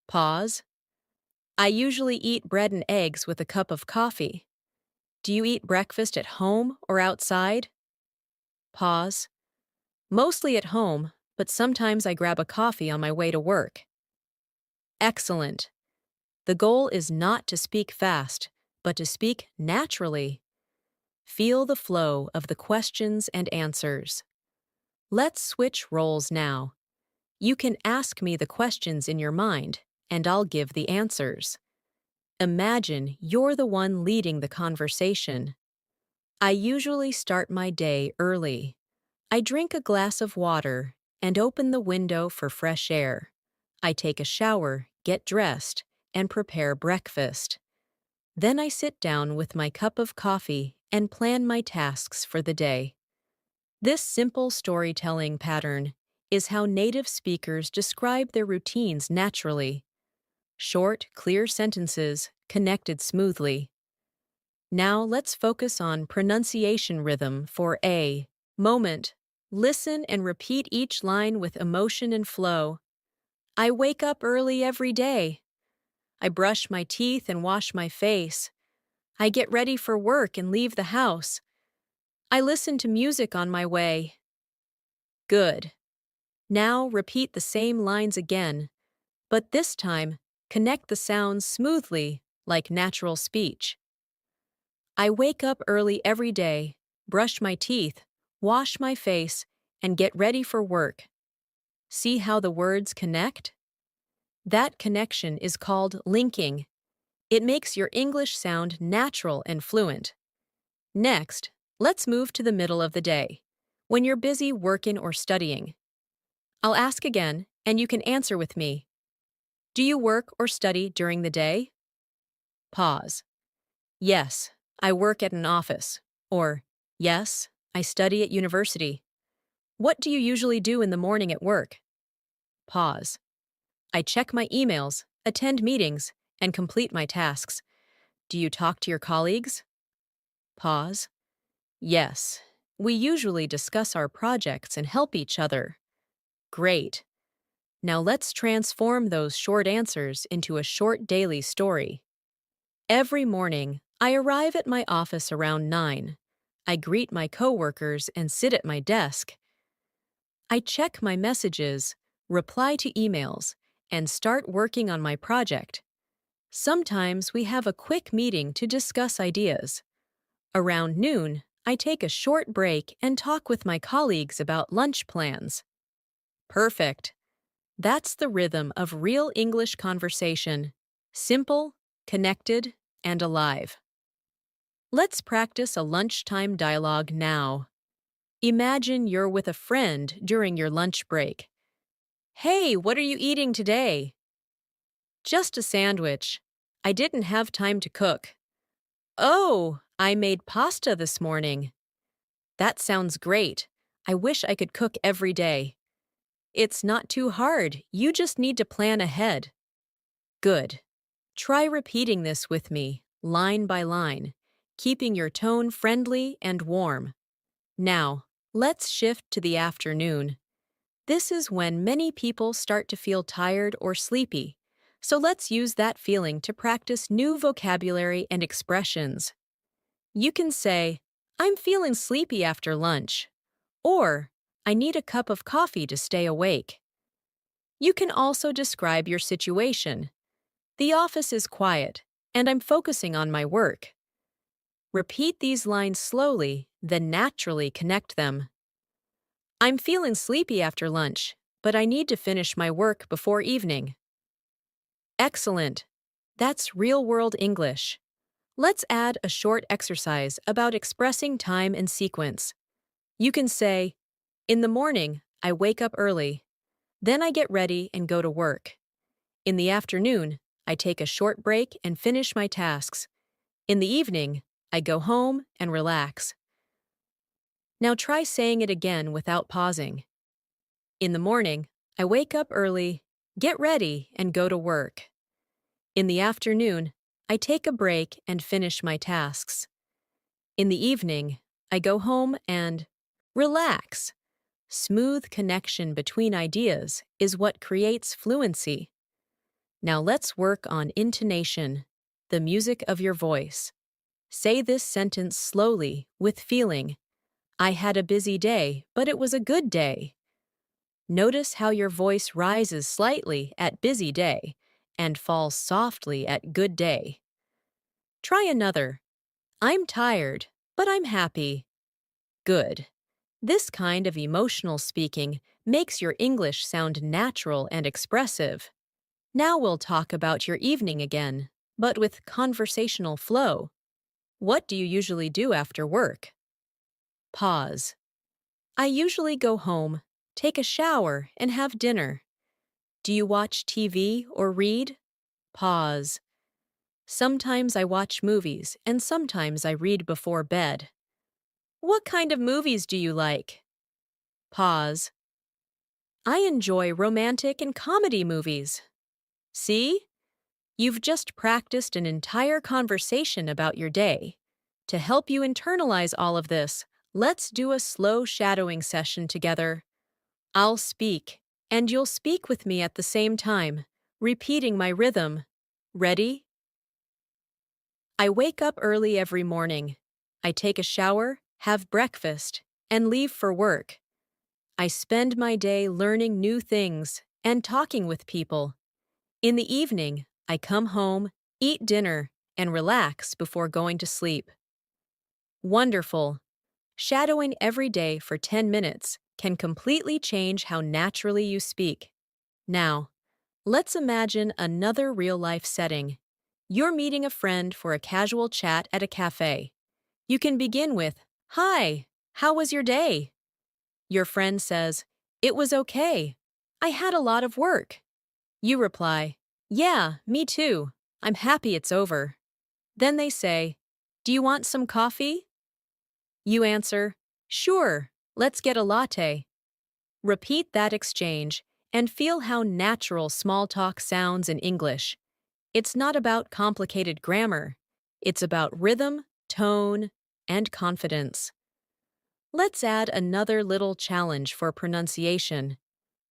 Pause. I usually eat bread and eggs with a cup of coffee. Do you eat breakfast at home or outside? Pause. Mostly at home, but sometimes I grab a coffee on my way to work. Excellent. The goal is not to speak fast, but to speak naturally. Feel the flow of the questions and answers. Let's switch roles now. You can ask me the questions in your mind, and I'll give the answers. Imagine you're the one leading the conversation. I usually start my day early. I drink a glass of water and open the window for fresh air. I take a shower, get dressed, and prepare breakfast. Then I sit down with my cup of coffee and plan my tasks for the day. This simple storytelling pattern is how native speakers describe their routines naturally. Short, clear sentences connected smoothly. Now let's focus on pronunciation rhythm for A. Moment. Listen and repeat each line with emotion and flow. I wake up early every day. I brush my teeth and wash my face. I get ready for work and leave the house. I listen to music on my way. Good. Now repeat the same lines again, but this time connect the sounds smoothly, like natural speech. I wake up early every day, brush my teeth, wash my face, and get ready for work. See how the words connect? That connection is called linking. It makes your English sound natural and fluent. Next, let's move to the middle of the day, when you're busy working or studying. I'll ask again, and you can answer with me. Do you work or study during the day? Pause. Yes, I work at an office. Or, yes, I study at university. What do you usually do in the morning at work? Pause. I check my emails, attend meetings, and complete my tasks. Do you talk to your colleagues? Pause. Yes, we usually discuss our projects and help each other. Great. Now let's transform those short answers into a short daily story. Every morning, I arrive at my office around 9. I greet my coworkers and sit at my desk. I check my messages, reply to emails, and start working on my project. Sometimes we have a quick meeting to discuss ideas. Around noon, I take a short break and talk with my colleagues about lunch plans. Perfect. That's the rhythm of real English conversation. Simple, connected, and alive. Let's practice a lunchtime dialogue now. Imagine you're with a friend during your lunch break. Hey, what are you eating today? Just a sandwich. I didn't have time to cook. Oh, I made pasta this morning. That sounds great. I wish I could cook every day. It's not too hard, you just need to plan ahead. Good. Try repeating this with me, line by line, keeping your tone friendly and warm. Now, let's shift to the afternoon. This is when many people start to feel tired or sleepy, so let's use that feeling to practice new vocabulary and expressions. You can say, I'm feeling sleepy after lunch, or I need a cup of coffee to stay awake. You can also describe your situation. The office is quiet, and I'm focusing on my work. Repeat these lines slowly, then naturally connect them. I'm feeling sleepy after lunch, but I need to finish my work before evening. Excellent. That's real-world English. Let's add a short exercise about expressing time and sequence. You can say, in the morning, I wake up early. Then I get ready and go to work. In the afternoon, I take a short break and finish my tasks. In the evening, I go home and relax. Now try saying it again without pausing. In the morning, I wake up early, get ready, and go to work. In the afternoon, I take a break and finish my tasks. In the evening, I go home and relax. Smooth connection between ideas is what creates fluency. Now let's work on intonation, the music of your voice. Say this sentence slowly, with feeling. I had a busy day, but it was a good day. Notice how your voice rises slightly at busy day and falls softly at good day. Try another. I'm tired, but I'm happy. Good. This kind of emotional speaking makes your English sound natural and expressive. Now we'll talk about your evening again, but with conversational flow. What do you usually do after work? Pause. I usually go home, take a shower, and have dinner. Do you watch TV or read? Pause. Sometimes I watch movies, and sometimes I read before bed. What kind of movies do you like? Pause. I enjoy romantic and comedy movies. See? You've just practiced an entire conversation about your day. To help you internalize all of this, let's do a slow shadowing session together. I'll speak, and you'll speak with me at the same time, repeating my rhythm. Ready? I wake up early every morning. I take a shower, have breakfast, and leave for work. I spend my day learning new things and talking with people. In the evening, I come home, eat dinner, and relax before going to sleep. Wonderful! Shadowing every day for 10 minutes can completely change how naturally you speak. Now, let's imagine another real-life setting. You're meeting a friend for a casual chat at a cafe. You can begin with, "Hi, how was your day?" Your friend says, "It was okay. I had a lot of work." You reply, "Yeah, me too. I'm happy it's over." Then they say, "Do you want some coffee?" You answer, "Sure, let's get a latte." Repeat that exchange and feel how natural small talk sounds in English. It's not about complicated grammar. It's about rhythm, tone, and confidence. Let's add another little challenge for pronunciation.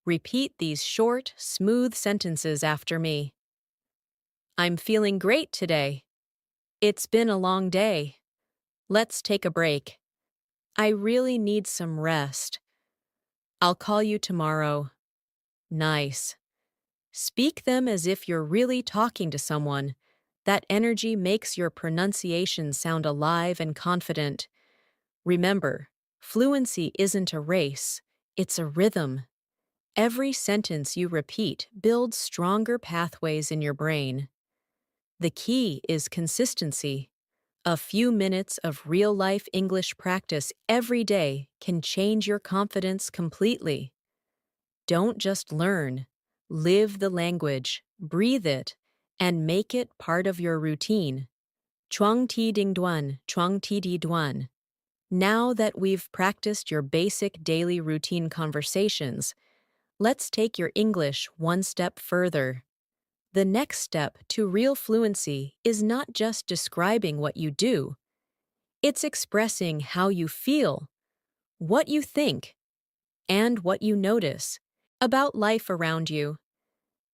Repeat these short, smooth sentences after me. I'm feeling great today. It's been a long day. Let's take a break. I really need some rest. I'll call you tomorrow. Nice. Speak them as if you're really talking to someone. That energy makes your pronunciation sound alive and confident. Remember, fluency isn't a race, it's a rhythm. Every sentence you repeat builds stronger pathways in your brain. The key is consistency. A few minutes of real-life English practice every day can change your confidence completely. Don't just learn. Live the language, breathe it, and make it part of your routine. Chuang ti ding duan, chuang ti di duan. Now that we've practiced your basic daily routine conversations, let's take your English one step further. The next step to real fluency is not just describing what you do. It's expressing how you feel, what you think, and what you notice about life around you.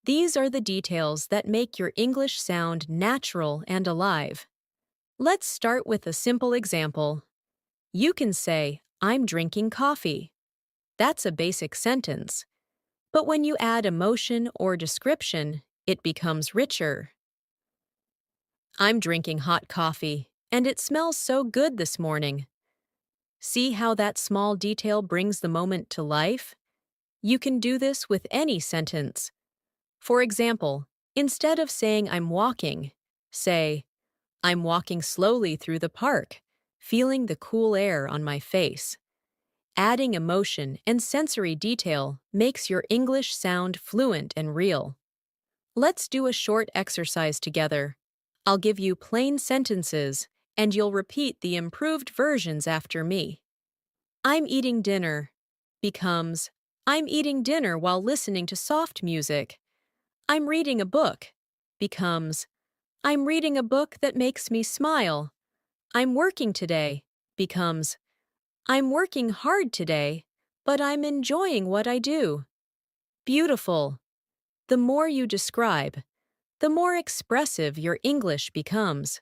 These are the details that make your English sound natural and alive. Let's start with a simple example. You can say, "I'm drinking coffee." That's a basic sentence. But when you add emotion or description, it becomes richer. I'm drinking hot coffee, and it smells so good this morning. See how that small detail brings the moment to life? You can do this with any sentence. For example, instead of saying I'm walking, say, I'm walking slowly through the park, feeling the cool air on my face. Adding emotion and sensory detail makes your English sound fluent and real. Let's do a short exercise together. I'll give you plain sentences, and you'll repeat the improved versions after me. I'm eating dinner becomes I'm eating dinner while listening to soft music. I'm reading a book becomes I'm reading a book that makes me smile. I'm working today becomes I'm working hard today, but I'm enjoying what I do. Beautiful. The more you describe, the more expressive your English becomes.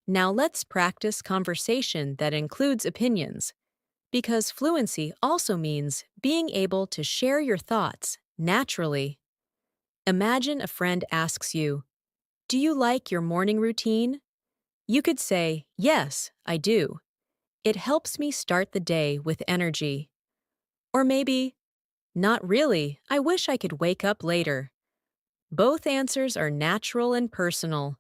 Now let's practice conversation that includes opinions, because fluency also means being able to share your thoughts naturally. Imagine a friend asks you, "Do you like your morning routine?" You could say, "Yes, I do. It helps me start the day with energy." Or maybe, "Not really. I wish I could wake up later." Both answers are natural and personal.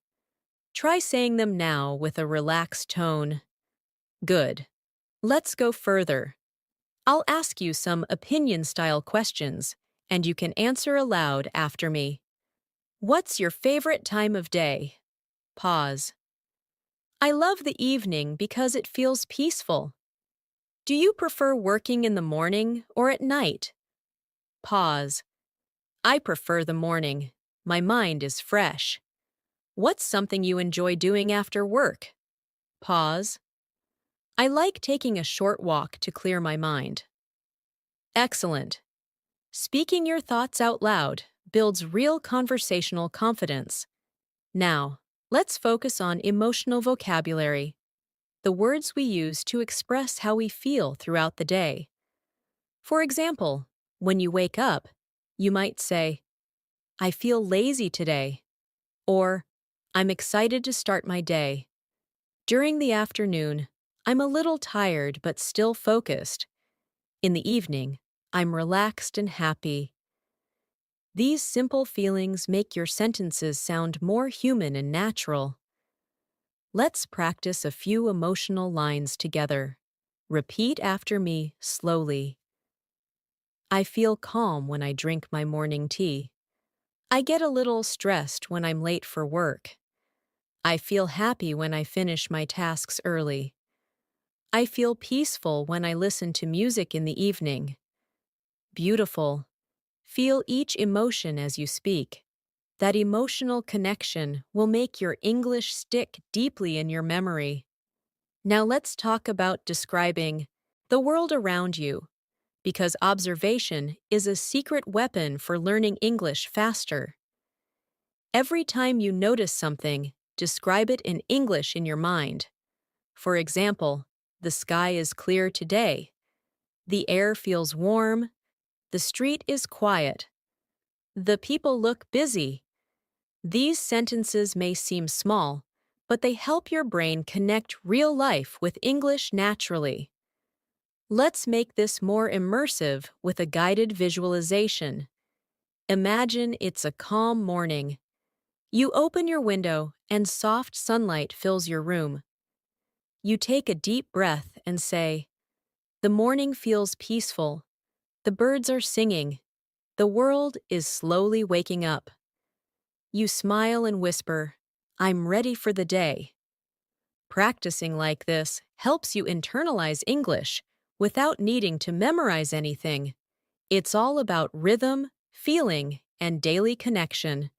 Try saying them now with a relaxed tone. Good. Let's go further. I'll ask you some opinion-style questions, and you can answer aloud after me. What's your favorite time of day? Pause. I love the evening because it feels peaceful. Do you prefer working in the morning or at night? Pause. I prefer the morning. My mind is fresh. What's something you enjoy doing after work? Pause. I like taking a short walk to clear my mind. Excellent. Speaking your thoughts out loud builds real conversational confidence. Now, let's focus on emotional vocabulary, the words we use to express how we feel throughout the day. For example, when you wake up, you might say, "I feel lazy today," or "I'm excited to start my day." During the afternoon, "I'm a little tired but still focused." In the evening, "I'm relaxed and happy." These simple feelings make your sentences sound more human and natural. Let's practice a few emotional lines together. Repeat after me slowly. I feel calm when I drink my morning tea. I get a little stressed when I'm late for work. I feel happy when I finish my tasks early. I feel peaceful when I listen to music in the evening. Beautiful. Feel each emotion as you speak. That emotional connection will make your English stick deeply in your memory. Now let's talk about describing the world around you, because observation is a secret weapon for learning English faster. Every time you notice something, describe it in English in your mind. For example, the sky is clear today. The air feels warm. The street is quiet. The people look busy. These sentences may seem small, but they help your brain connect real life with English naturally. Let's make this more immersive with a guided visualization. Imagine it's a calm morning. You open your window and soft sunlight fills your room. You take a deep breath and say, "The morning feels peaceful. The birds are singing. The world is slowly waking up." You smile and whisper, "I'm ready for the day." Practicing like this helps you internalize English without needing to memorize anything. It's all about rhythm, feeling, and daily connection.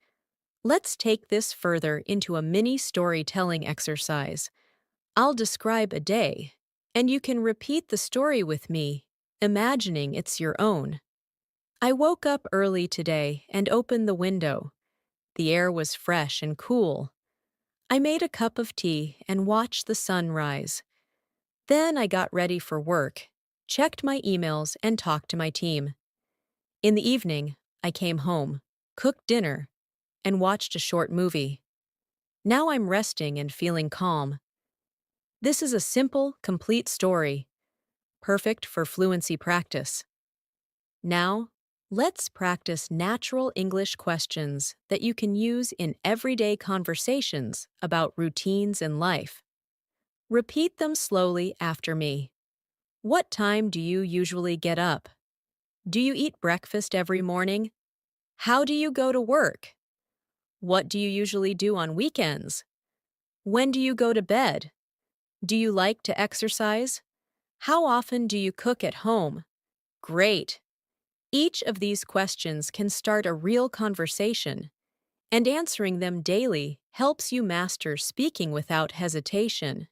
Let's take this further into a mini storytelling exercise. I'll describe a day, and you can repeat the story with me, imagining it's your own. I woke up early today and opened the window. The air was fresh and cool. I made a cup of tea and watched the sun rise. Then I got ready for work, checked my emails, and talked to my team. In the evening, I came home, cooked dinner, and watched a short movie. Now I'm resting and feeling calm. This is a simple, complete story, perfect for fluency practice. Now, let's practice natural English questions that you can use in everyday conversations about routines in life. Repeat them slowly after me. What time do you usually get up? Do you eat breakfast every morning? How do you go to work? What do you usually do on weekends? When do you go to bed? Do you like to exercise? How often do you cook at home? Great. Each of these questions can start a real conversation, and answering them daily helps you master speaking without hesitation.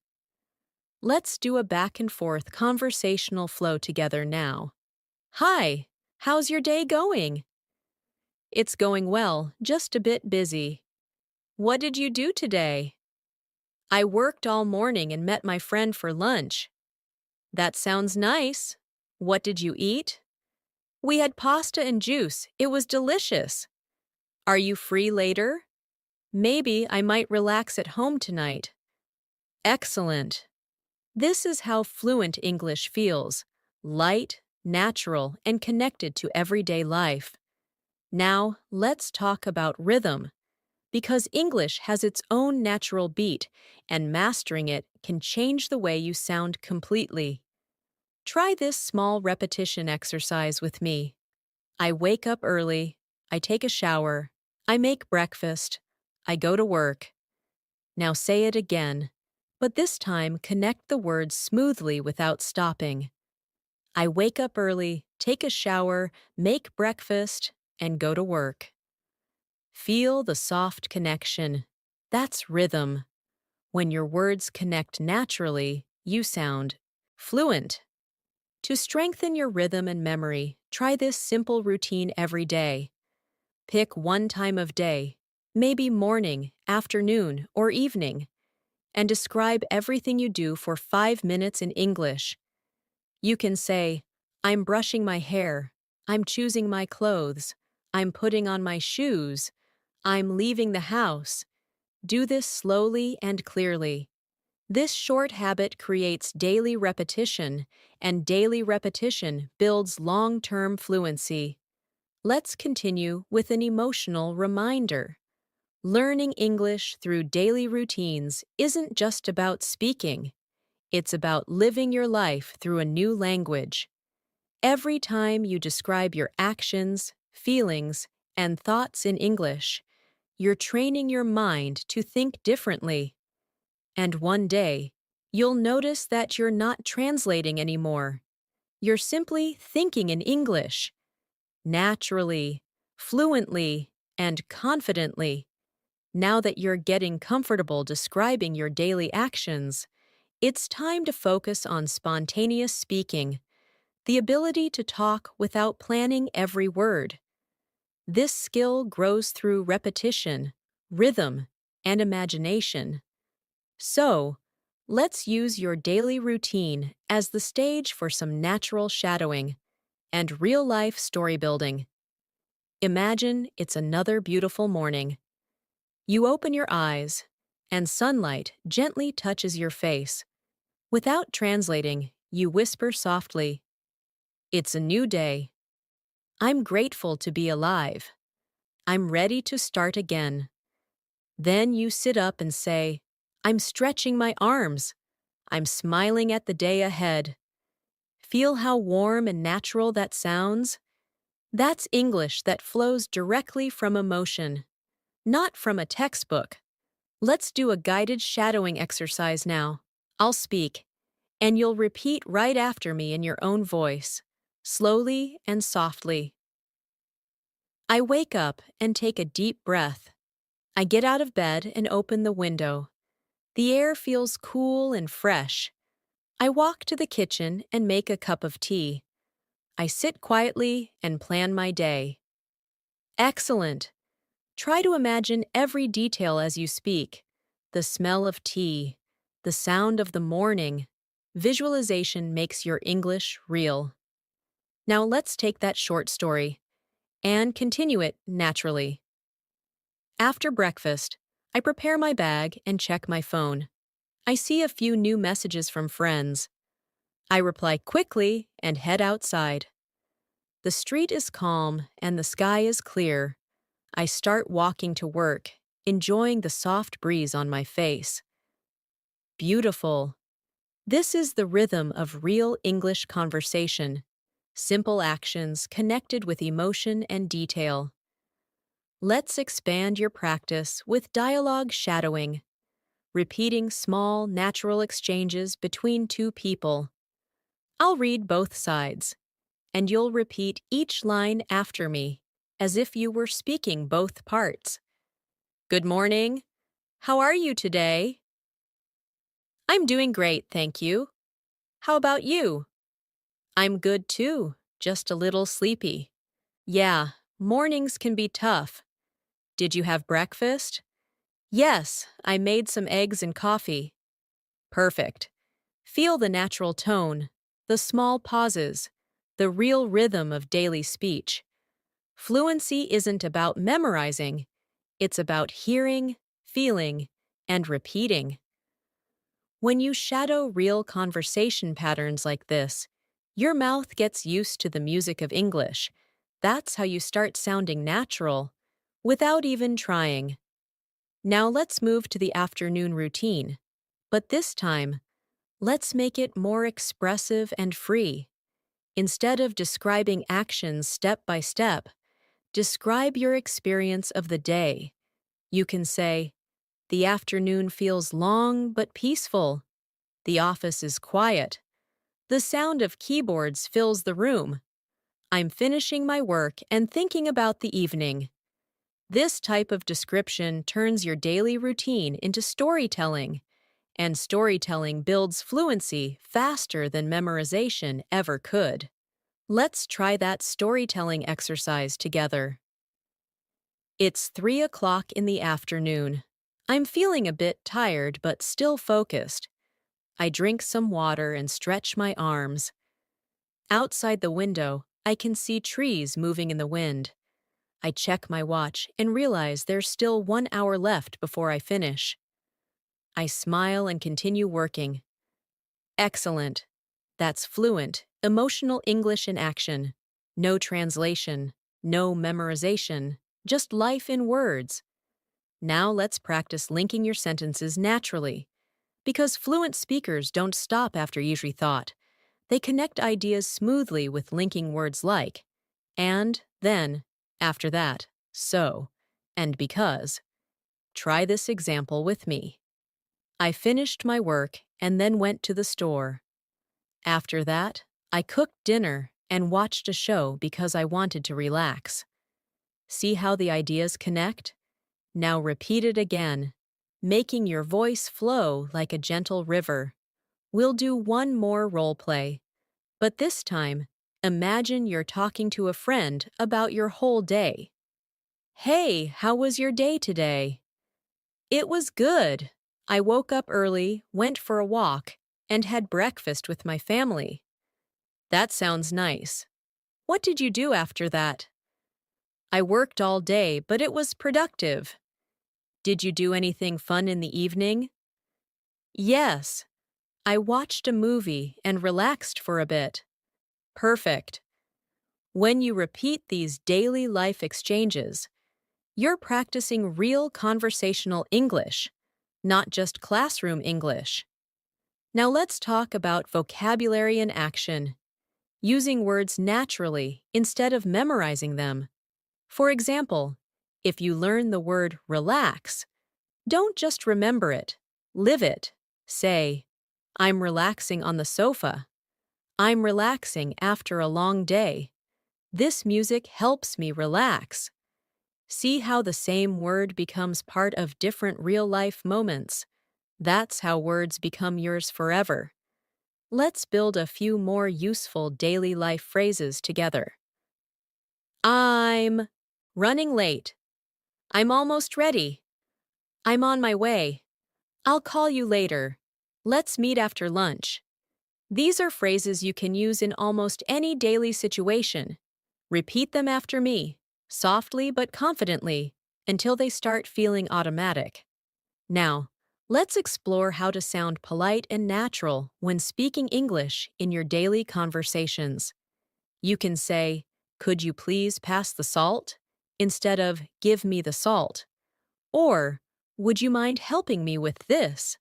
Let's do a back and forth conversational flow together now. Hi, how's your day going? It's going well, just a bit busy. What did you do today? I worked all morning and met my friend for lunch. That sounds nice. What did you eat? We had pasta and juice. It was delicious. Are you free later? Maybe I might relax at home tonight. Excellent. This is how fluent English feels: light, natural, and connected to everyday life. Now, let's talk about rhythm, because English has its own natural beat, and mastering it can change the way you sound completely. Try this small repetition exercise with me. I wake up early, I take a shower, I make breakfast, I go to work. Now say it again, but this time connect the words smoothly without stopping. I wake up early, take a shower, make breakfast, and go to work. Feel the soft connection. That's rhythm. When your words connect naturally, you sound fluent. To strengthen your rhythm and memory, try this simple routine every day. Pick one time of day, maybe morning, afternoon, or evening, and describe everything you do for 5 minutes in English. You can say, I'm brushing my hair, I'm choosing my clothes, I'm putting on my shoes, I'm leaving the house. Do this slowly and clearly. This short habit creates daily repetition, and daily repetition builds long-term fluency. Let's continue with an emotional reminder. Learning English through daily routines isn't just about speaking. It's about living your life through a new language. Every time you describe your actions, feelings, and thoughts in English, you're training your mind to think differently. And one day, you'll notice that you're not translating anymore. You're simply thinking in English, naturally, fluently, and confidently. Now that you're getting comfortable describing your daily actions, it's time to focus on spontaneous speaking, the ability to talk without planning every word. This skill grows through repetition, rhythm, and imagination. So, let's use your daily routine as the stage for some natural shadowing and real-life story building. Imagine it's another beautiful morning. You open your eyes, and sunlight gently touches your face. Without translating, you whisper softly, "It's a new day. I'm grateful to be alive. I'm ready to start again." Then you sit up and say, "I'm stretching my arms. I'm smiling at the day ahead." Feel how warm and natural that sounds? That's English that flows directly from emotion, not from a textbook. Let's do a guided shadowing exercise now. I'll speak, and you'll repeat right after me in your own voice, slowly and softly. I wake up and take a deep breath. I get out of bed and open the window. The air feels cool and fresh. I walk to the kitchen and make a cup of tea. I sit quietly and plan my day. Excellent! Try to imagine every detail as you speak: the smell of tea, the sound of the morning. Visualization makes your English real. Now let's take that short story and continue it naturally. After breakfast, I prepare my bag and check my phone. I see a few new messages from friends. I reply quickly and head outside. The street is calm and the sky is clear. I start walking to work, enjoying the soft breeze on my face. Beautiful. This is the rhythm of real English conversation. Simple actions connected with emotion and detail. Let's expand your practice with dialogue shadowing, repeating small, natural exchanges between two people. I'll read both sides, and you'll repeat each line after me, as if you were speaking both parts. Good morning. How are you today? I'm doing great, thank you. How about you? I'm good too, just a little sleepy. Yeah, mornings can be tough. Did you have breakfast? Yes, I made some eggs and coffee. Perfect. Feel the natural tone, the small pauses, the real rhythm of daily speech. Fluency isn't about memorizing, it's about hearing, feeling, and repeating. When you shadow real conversation patterns like this, your mouth gets used to the music of English. That's how you start sounding natural, without even trying. Now let's move to the afternoon routine. But this time, let's make it more expressive and free. Instead of describing actions step by step, describe your experience of the day. You can say, "The afternoon feels long but peaceful. The office is quiet. The sound of keyboards fills the room. I'm finishing my work and thinking about the evening." This type of description turns your daily routine into storytelling, and storytelling builds fluency faster than memorization ever could. Let's try that storytelling exercise together. It's 3 o'clock in the afternoon. I'm feeling a bit tired but still focused. I drink some water and stretch my arms. Outside the window, I can see trees moving in the wind. I check my watch and realize there's still 1 hour left before I finish. I smile and continue working. Excellent. That's fluent, emotional English in action. No translation, no memorization, just life in words. Now let's practice linking your sentences naturally. Because fluent speakers don't stop after each thought. They connect ideas smoothly with linking words like and, then, after that, so, and because. Try this example with me. I finished my work and then went to the store. After that, I cooked dinner and watched a show because I wanted to relax. See how the ideas connect? Now repeat it again, making your voice flow like a gentle river. We'll do one more role play, but this time, imagine you're talking to a friend about your whole day. Hey, how was your day today? It was good. I woke up early, went for a walk, and had breakfast with my family. That sounds nice. What did you do after that? I worked all day, but it was productive. Did you do anything fun in the evening? Yes. I watched a movie and relaxed for a bit. Perfect. When you repeat these daily life exchanges, you're practicing real conversational English, not just classroom English. Now let's talk about vocabulary in action, using words naturally instead of memorizing them. For example, if you learn the word relax, don't just remember it, live it. Say, "I'm relaxing on the sofa." "I'm relaxing after a long day." This music helps me relax. See how the same word becomes part of different real-life moments. That's how words become yours forever. Let's build a few more useful daily life phrases together. I'm running late. I'm almost ready. I'm on my way. I'll call you later. Let's meet after lunch. These are phrases you can use in almost any daily situation. Repeat them after me, softly but confidently, until they start feeling automatic. Now, let's explore how to sound polite and natural when speaking English in your daily conversations. You can say, "Could you please pass the salt?" instead of "Give me the salt." Or, "Would you mind helping me with this?"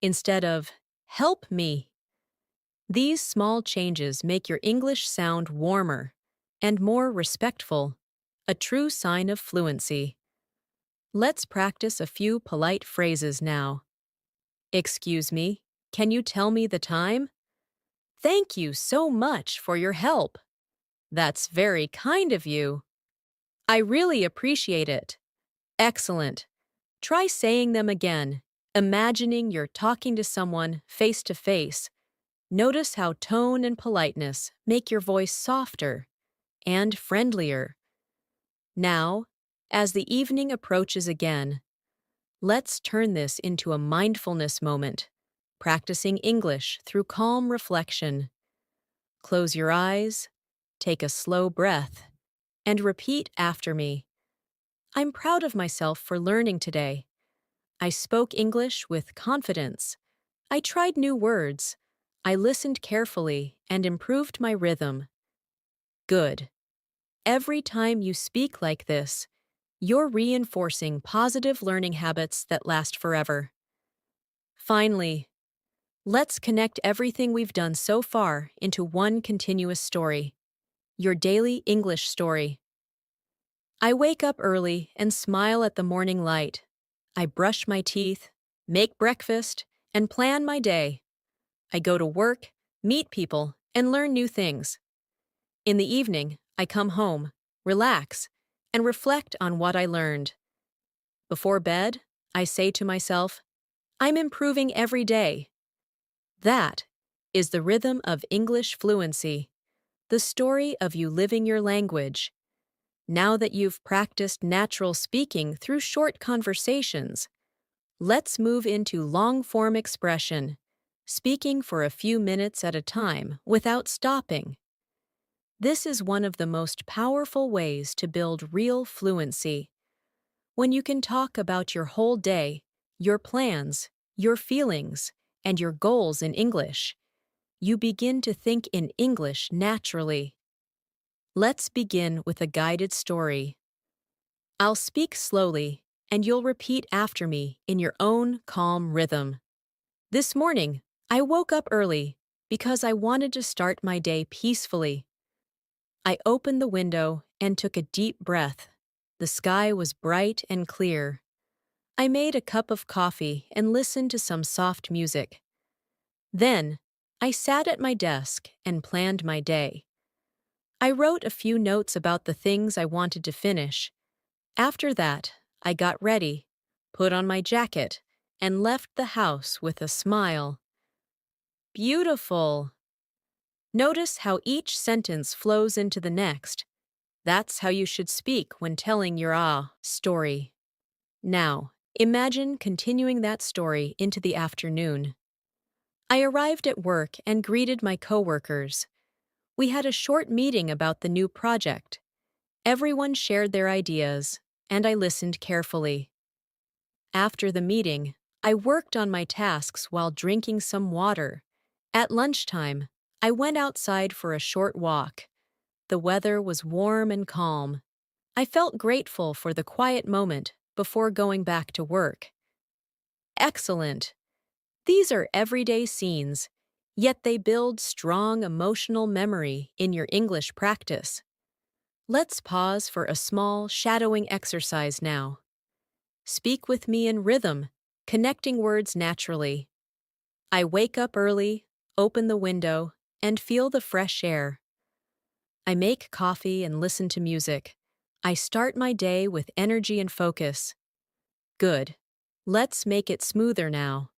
instead of "Help me." These small changes make your English sound warmer and more respectful, a true sign of fluency. Let's practice a few polite phrases now. Excuse me, can you tell me the time? Thank you so much for your help. That's very kind of you. I really appreciate it. Excellent. Try saying them again, imagining you're talking to someone face to face. Notice how tone and politeness make your voice softer and friendlier. Now, as the evening approaches again, let's turn this into a mindfulness moment, practicing English through calm reflection. Close your eyes, take a slow breath, and repeat after me. I'm proud of myself for learning today. I spoke English with confidence. I tried new words. I listened carefully and improved my rhythm. Good. Every time you speak like this, you're reinforcing positive learning habits that last forever. Finally, let's connect everything we've done so far into one continuous story, your daily English story. I wake up early and smile at the morning light. I brush my teeth, make breakfast, and plan my day. I go to work, meet people, and learn new things. In the evening, I come home, relax, and reflect on what I learned. Before bed, I say to myself, I'm improving every day. That is the rhythm of English fluency, the story of you living your language. Now that you've practiced natural speaking through short conversations, let's move into long-form expression, speaking for a few minutes at a time without stopping. This is one of the most powerful ways to build real fluency. When you can talk about your whole day, your plans, your feelings, and your goals in English, you begin to think in English naturally. Let's begin with a guided story. I'll speak slowly, and you'll repeat after me in your own calm rhythm. This morning, I woke up early because I wanted to start my day peacefully. I opened the window and took a deep breath. The sky was bright and clear. I made a cup of coffee and listened to some soft music. Then, I sat at my desk and planned my day. I wrote a few notes about the things I wanted to finish. After that, I got ready, put on my jacket, and left the house with a smile. Beautiful! Notice how each sentence flows into the next. That's how you should speak when telling your story. Now, imagine continuing that story into the afternoon. I arrived at work and greeted my coworkers. We had a short meeting about the new project. Everyone shared their ideas, and I listened carefully. After the meeting, I worked on my tasks while drinking some water. At lunchtime, I went outside for a short walk. The weather was warm and calm. I felt grateful for the quiet moment before going back to work. Excellent! These are everyday scenes, yet they build strong emotional memory in your English practice. Let's pause for a small shadowing exercise now. Speak with me in rhythm, connecting words naturally. I wake up early, open the window, and feel the fresh air. I make coffee and listen to music. I start my day with energy and focus. Good. Let's make it smoother now.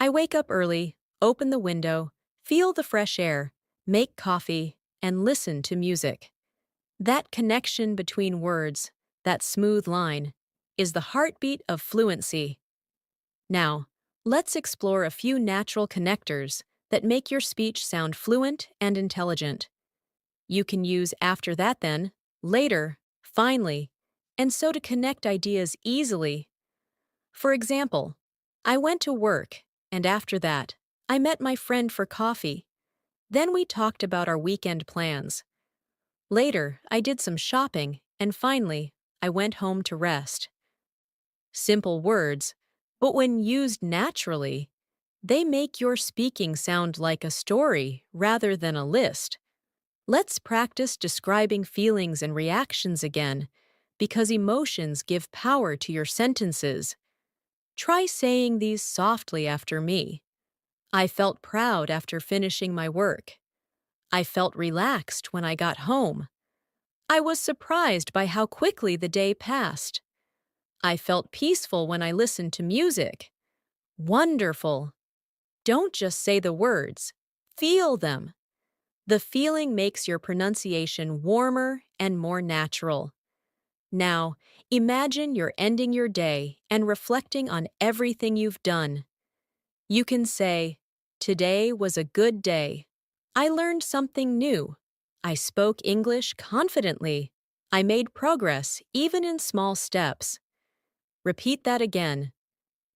I wake up early, open the window, feel the fresh air, make coffee, and listen to music. That connection between words, that smooth line, is the heartbeat of fluency. Now, let's explore a few natural connectors that make your speech sound fluent and intelligent. You can use after that then, later, finally, and so to connect ideas easily. For example, I went to work, and after that, I met my friend for coffee. Then we talked about our weekend plans. Later, I did some shopping, and finally, I went home to rest. Simple words, but when used naturally, they make your speaking sound like a story rather than a list. Let's practice describing feelings and reactions again, because emotions give power to your sentences. Try saying these softly after me. I felt proud after finishing my work. I felt relaxed when I got home. I was surprised by how quickly the day passed. I felt peaceful when I listened to music. Wonderful! Don't just say the words, feel them. The feeling makes your pronunciation warmer and more natural. Now, imagine you're ending your day and reflecting on everything you've done. You can say, "Today was a good day. I learned something new. I spoke English confidently. I made progress even in small steps." Repeat that again.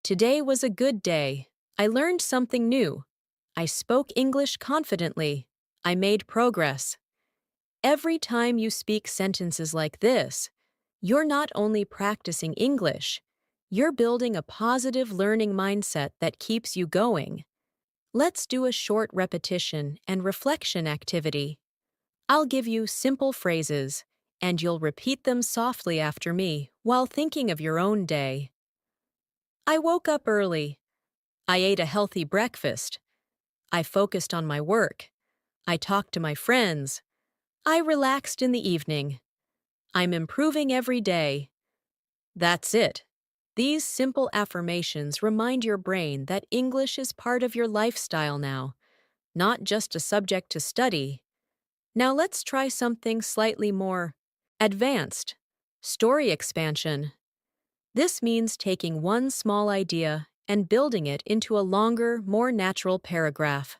Today was a good day. I learned something new. I spoke English confidently. I made progress. Every time you speak sentences like this, you're not only practicing English, you're building a positive learning mindset that keeps you going. Let's do a short repetition and reflection activity. I'll give you simple phrases, and you'll repeat them softly after me while thinking of your own day. I woke up early. I ate a healthy breakfast. I focused on my work. I talked to my friends. I relaxed in the evening. I'm improving every day. That's it. These simple affirmations remind your brain that English is part of your lifestyle now, not just a subject to study. Now let's try something slightly more advanced. Story expansion. This means taking one small idea and building it into a longer, more natural paragraph.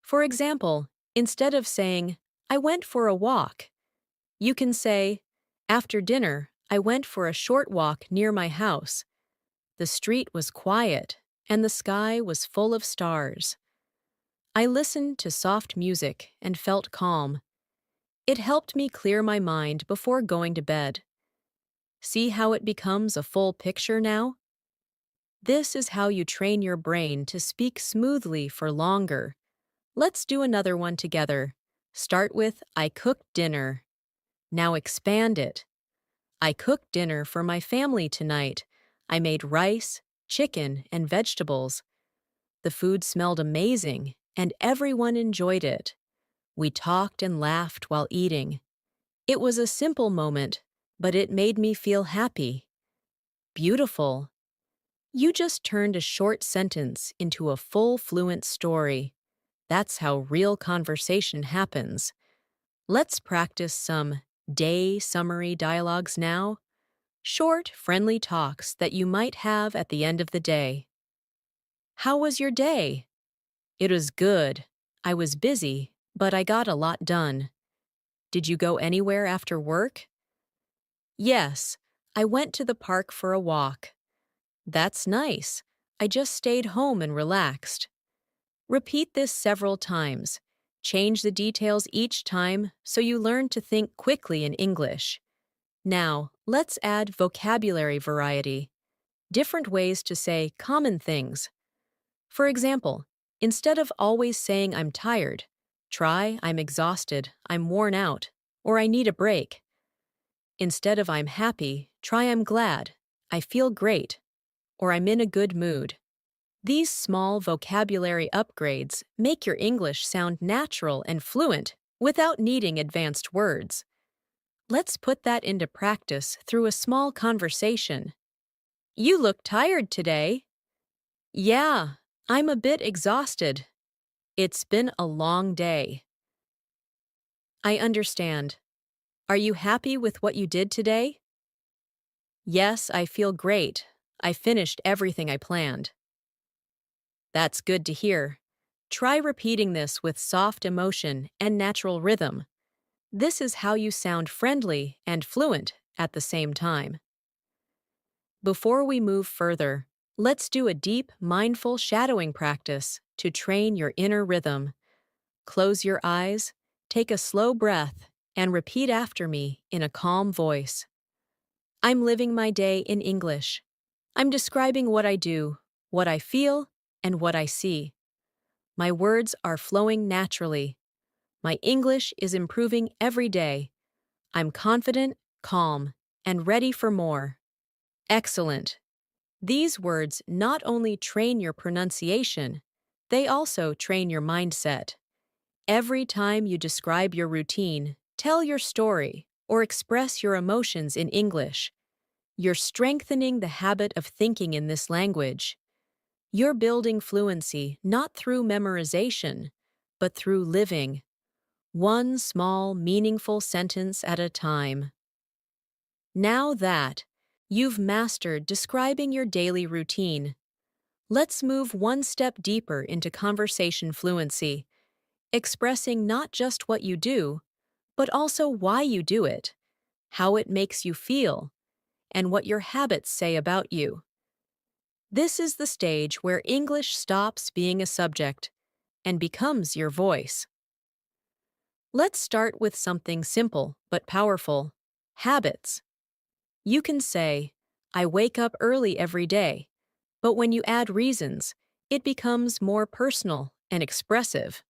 For example, instead of saying, "I went for a walk," you can say, "After dinner, I went for a short walk near my house. The street was quiet, and the sky was full of stars. I listened to soft music and felt calm. It helped me clear my mind before going to bed." See how it becomes a full picture now? This is how you train your brain to speak smoothly for longer. Let's do another one together. Start with, "I cooked dinner." Now expand it. "I cooked dinner for my family tonight. I made rice, chicken, and vegetables. The food smelled amazing, and everyone enjoyed it. We talked and laughed while eating. It was a simple moment, but it made me feel happy." Beautiful. You just turned a short sentence into a full fluent story. That's how real conversation happens. Let's practice some day summary dialogues now. Short, friendly talks that you might have at the end of the day. How was your day? It was good. I was busy, but I got a lot done. Did you go anywhere after work? Yes, I went to the park for a walk. That's nice. I just stayed home and relaxed. Repeat this several times. Change the details each time so you learn to think quickly in English. Now, let's add vocabulary variety. Different ways to say common things. For example, instead of always saying "I'm tired," try "I'm exhausted," "I'm worn out," or "I need a break." Instead of "I'm happy," try "I'm glad," "I feel great," or "I'm in a good mood." These small vocabulary upgrades make your English sound natural and fluent without needing advanced words. Let's put that into practice through a small conversation. "You look tired today." "Yeah, I'm a bit exhausted. It's been a long day." "I understand. Are you happy with what you did today?" "Yes, I feel great. I finished everything I planned." That's good to hear. Try repeating this with soft emotion and natural rhythm. This is how you sound friendly and fluent at the same time. Before we move further, let's do a deep, mindful shadowing practice to train your inner rhythm. Close your eyes, take a slow breath, and repeat after me in a calm voice. I'm living my day in English. I'm describing what I do, what I feel, and what I see. My words are flowing naturally. My English is improving every day. I'm confident, calm, and ready for more. Excellent. These words not only train your pronunciation, They also train your mindset. Every time you describe your routine, tell your story, or express your emotions in English, you're strengthening the habit of thinking in this language. You're building fluency not through memorization, but through living, one small, meaningful sentence at a time. Now that you've mastered describing your daily routine, let's move one step deeper into conversation fluency, expressing not just what you do, but also why you do it, how it makes you feel, and what your habits say about you. This is the stage where English stops being a subject and becomes your voice. Let's start with something simple but powerful: habits. You can say, I wake up early every day, but when you add reasons, it becomes more personal and expressive.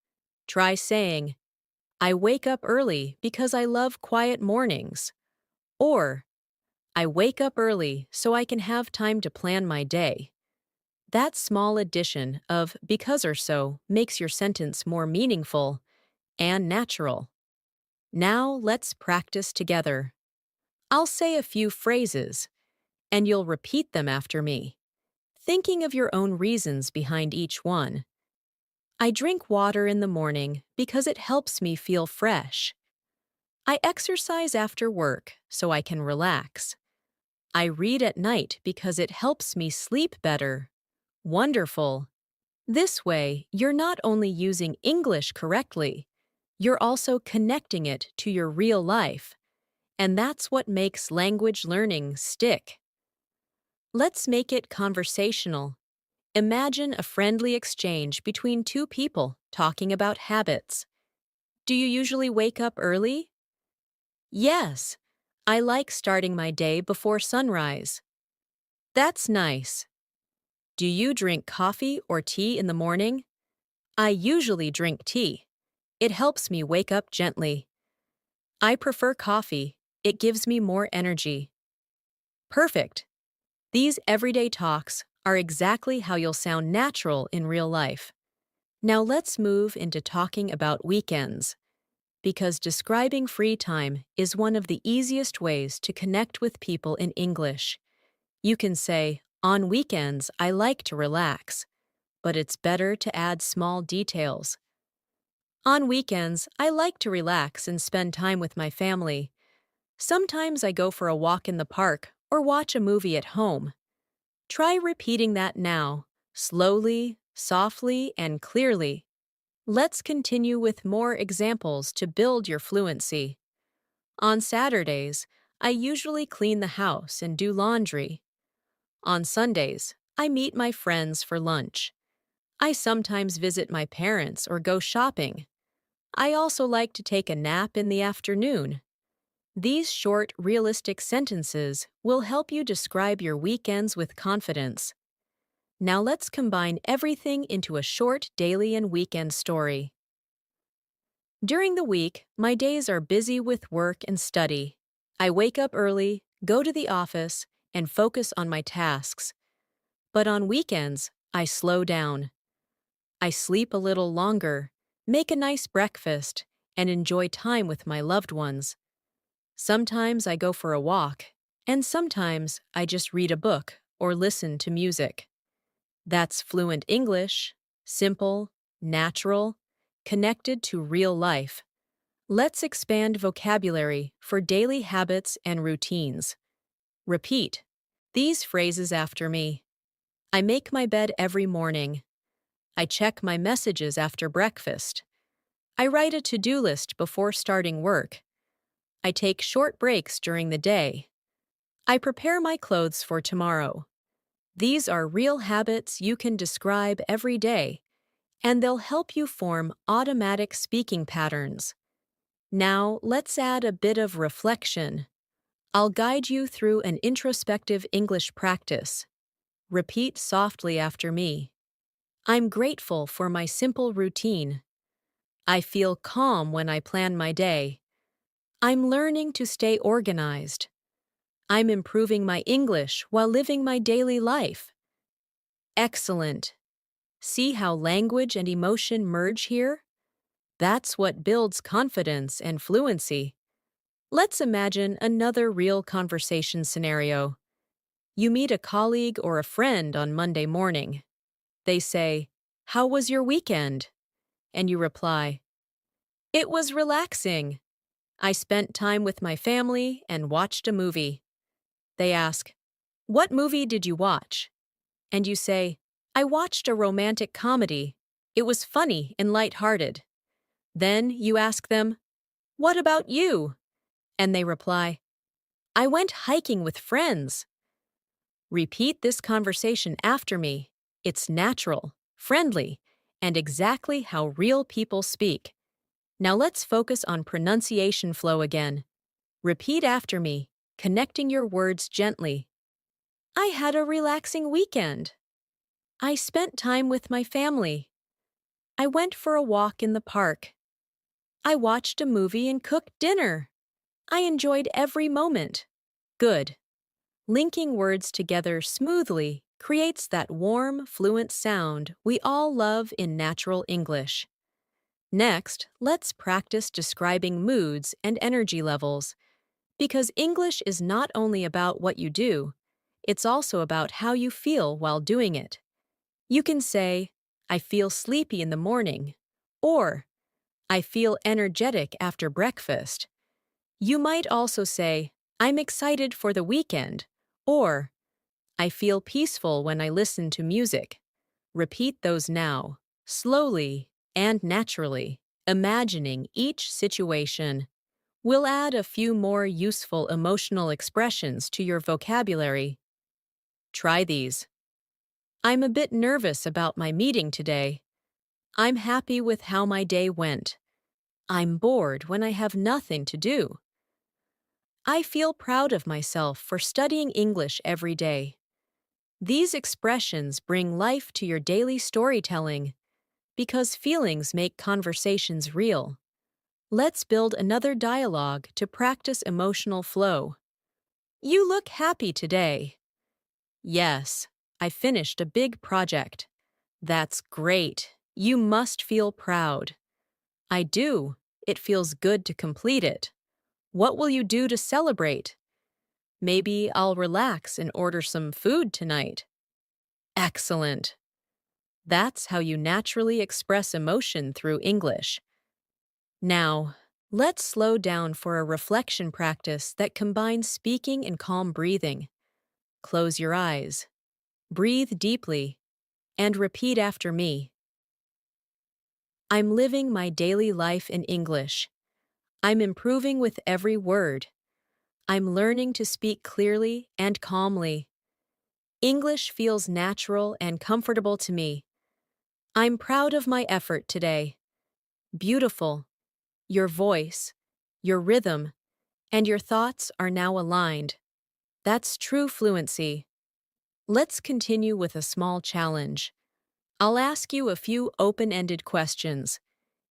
Try saying, I wake up early because I love quiet mornings, or I wake up early so I can have time to plan my day. That small addition of because or so makes your sentence more meaningful and natural. Now let's practice together. I'll say a few phrases, and you'll repeat them after me, thinking of your own reasons behind each one. I drink water in the morning because it helps me feel fresh. I exercise after work so I can relax. I read at night because it helps me sleep better. Wonderful. This way, you're not only using English correctly, you're also connecting it to your real life. And that's what makes language learning stick. Let's make it conversational. Imagine a friendly exchange between two people talking about habits. Do you usually wake up early? Yes. I like starting my day before sunrise. That's nice. Do you drink coffee or tea in the morning? I usually drink tea. It helps me wake up gently. I prefer coffee. It gives me more energy. Perfect. These everyday talks are exactly how you'll sound natural in real life. Now let's move into talking about weekends, because describing free time is one of the easiest ways to connect with people in English. You can say, on weekends, I like to relax, but it's better to add small details. On weekends, I like to relax and spend time with my family. Sometimes I go for a walk in the park or watch a movie at home. Try repeating that now, slowly, softly, and clearly. Let's continue with more examples to build your fluency. On Saturdays, I usually clean the house and do laundry. On Sundays, I meet my friends for lunch. I sometimes visit my parents or go shopping. I also like to take a nap in the afternoon. These short, realistic sentences will help you describe your weekends with confidence. Now let's combine everything into a short daily and weekend story. During the week, my days are busy with work and study. I wake up early, go to the office, and focus on my tasks. But on weekends, I slow down. I sleep a little longer, make a nice breakfast, and enjoy time with my loved ones. Sometimes I go for a walk, and sometimes I just read a book or listen to music. That's fluent English, simple, natural, connected to real life. Let's expand vocabulary for daily habits and routines. Repeat these phrases after me. I make my bed every morning. I check my messages after breakfast. I write a to-do list before starting work. I take short breaks during the day. I prepare my clothes for tomorrow. These are real habits you can describe every day, and they'll help you form automatic speaking patterns. Now, let's add a bit of reflection. I'll guide you through an introspective English practice. Repeat softly after me. I'm grateful for my simple routine. I feel calm when I plan my day. I'm learning to stay organized. I'm improving my English while living my daily life. Excellent. See how language and emotion merge here? That's what builds confidence and fluency. Let's imagine another real conversation scenario. You meet a colleague or a friend on Monday morning. They say, "How was your weekend?" And you reply, "It was relaxing. I spent time with my family and watched a movie." They ask, "What movie did you watch?" And you say, "I watched a romantic comedy. It was funny and lighthearted." Then you ask them, "What about you?" And they reply, "I went hiking with friends." Repeat this conversation after me. It's natural, friendly, and exactly how real people speak. Now let's focus on pronunciation flow again. Repeat after me, connecting your words gently. I had a relaxing weekend. I spent time with my family. I went for a walk in the park. I watched a movie and cooked dinner. I enjoyed every moment. Good. Linking words together smoothly creates that warm, fluent sound we all love in natural English. Next, let's practice describing moods and energy levels, because English is not only about what you do, it's also about how you feel while doing it. You can say, "I feel sleepy in the morning," or "I feel energetic after breakfast." You might also say, "I'm excited for the weekend," or "I feel peaceful when I listen to music." Repeat those now, slowly and naturally, imagining each situation. We'll add a few more useful emotional expressions to your vocabulary. Try these. I'm a bit nervous about my meeting today. I'm happy with how my day went. I'm bored when I have nothing to do. I feel proud of myself for studying English every day. These expressions bring life to your daily storytelling because feelings make conversations real. Let's build another dialogue to practice emotional flow. You look happy today. Yes, I finished a big project. That's great. You must feel proud. I do. It feels good to complete it. What will you do to celebrate? Maybe I'll relax and order some food tonight. Excellent. That's how you naturally express emotion through English. Now, let's slow down for a reflection practice that combines speaking and calm breathing. Close your eyes, breathe deeply, and repeat after me. I'm living my daily life in English. I'm improving with every word. I'm learning to speak clearly and calmly. English feels natural and comfortable to me. I'm proud of my effort today. Beautiful. Your voice, your rhythm, and your thoughts are now aligned. That's true fluency. Let's continue with a small challenge. I'll ask you a few open-ended questions,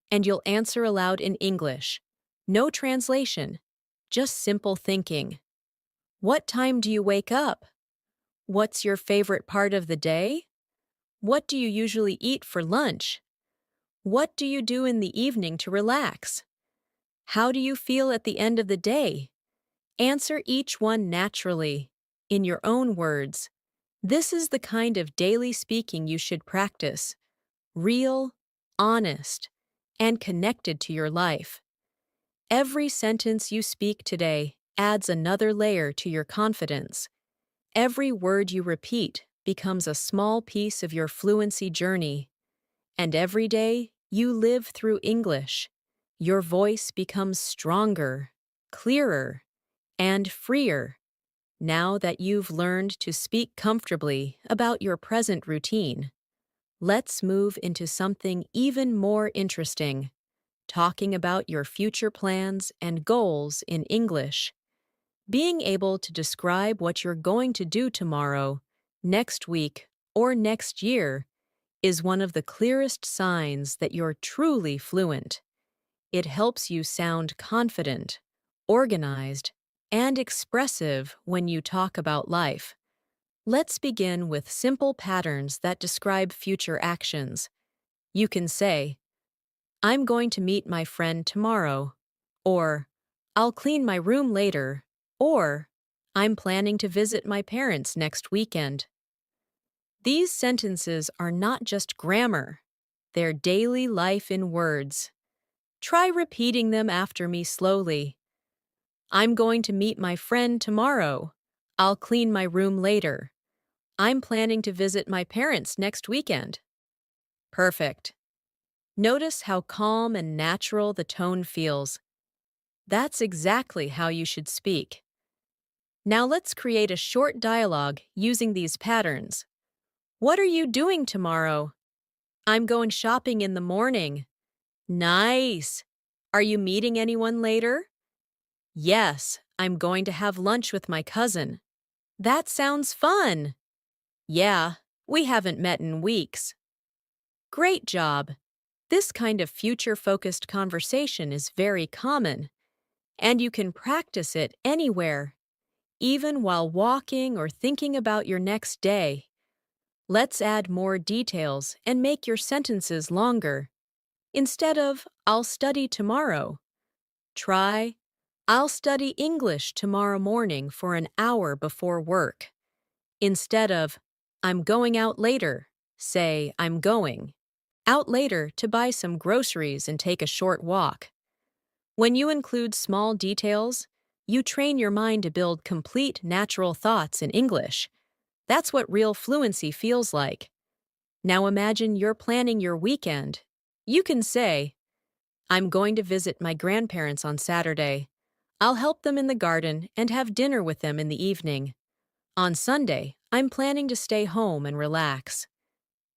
and you'll answer aloud in English. No translation, just simple thinking. What time do you wake up? What's your favorite part of the day? What do you usually eat for lunch? What do you do in the evening to relax? How do you feel at the end of the day? Answer each one naturally, in your own words. This is the kind of daily speaking you should practice. Real, honest, and connected to your life. Every sentence you speak today adds another layer to your confidence. Every word you repeat becomes a small piece of your fluency journey. And every day you live through English, your voice becomes stronger, clearer, and freer. Now that you've learned to speak comfortably about your present routine, let's move into something even more interesting, talking about your future plans and goals in English. Being able to describe what you're going to do tomorrow, next week, or next year is one of the clearest signs that you're truly fluent. It helps you sound confident, organized, and expressive when you talk about life. Let's begin with simple patterns that describe future actions. You can say, I'm going to meet my friend tomorrow, or I'll clean my room later, or I'm planning to visit my parents next weekend. These sentences are not just grammar, they're daily life in words. Try repeating them after me slowly. I'm going to meet my friend tomorrow. I'll clean my room later. I'm planning to visit my parents next weekend. Perfect. Notice how calm and natural the tone feels. That's exactly how you should speak. Now let's create a short dialogue using these patterns. What are you doing tomorrow? I'm going shopping in the morning. Nice. Are you meeting anyone later? Yes, I'm going to have lunch with my cousin. That sounds fun. Yeah, we haven't met in weeks. Great job. This kind of future-focused conversation is very common, and you can practice it anywhere, even while walking or thinking about your next day. Let's add more details and make your sentences longer. Instead of, I'll study tomorrow, try, I'll study English tomorrow morning for an hour before work. Instead of, I'm going out later, say, I'm going out later to buy some groceries and take a short walk. When you include small details, you train your mind to build complete natural thoughts in English. That's what real fluency feels like. Now imagine you're planning your weekend. You can say, I'm going to visit my grandparents on Saturday. I'll help them in the garden and have dinner with them in the evening. On Sunday, I'm planning to stay home and relax.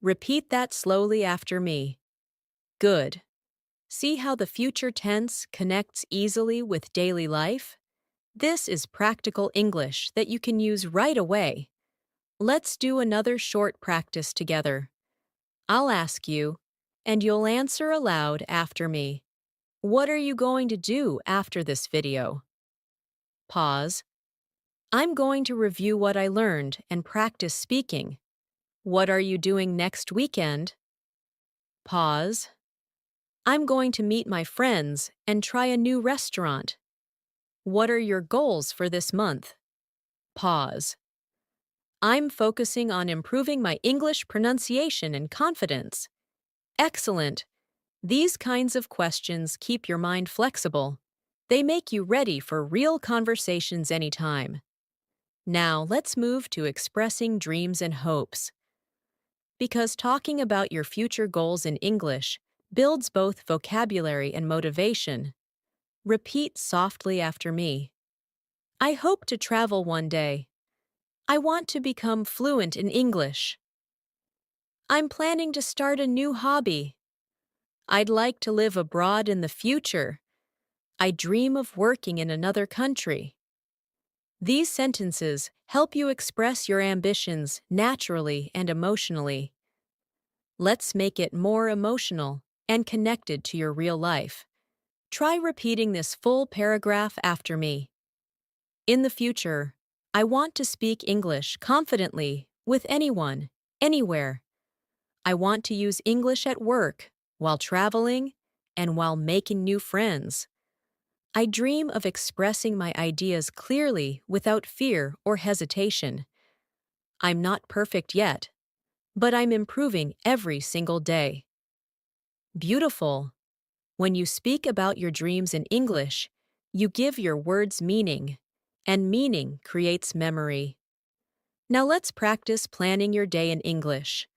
Repeat that slowly after me. Good. See how the future tense connects easily with daily life? This is practical English that you can use right away. Let's do another short practice together. I'll ask you, and you'll answer aloud after me. What are you going to do after this video? Pause. I'm going to review what I learned and practice speaking. What are you doing next weekend? Pause. I'm going to meet my friends and try a new restaurant. What are your goals for this month? Pause. I'm focusing on improving my English pronunciation and confidence. Excellent. These kinds of questions keep your mind flexible. They make you ready for real conversations anytime. Now let's move to expressing dreams and hopes. Because talking about your future goals in English builds both vocabulary and motivation. Repeat softly after me. I hope to travel one day. I want to become fluent in English. I'm planning to start a new hobby. I'd like to live abroad in the future. I dream of working in another country. These sentences help you express your ambitions naturally and emotionally. Let's make it more emotional and connected to your real life. Try repeating this full paragraph after me. In the future, I want to speak English confidently with anyone, anywhere. I want to use English at work, while traveling, and while making new friends. I dream of expressing my ideas clearly without fear or hesitation. I'm not perfect yet, but I'm improving every single day. Beautiful. When you speak about your dreams in English, you give your words meaning, and meaning creates memory. Now let's practice planning your day in English.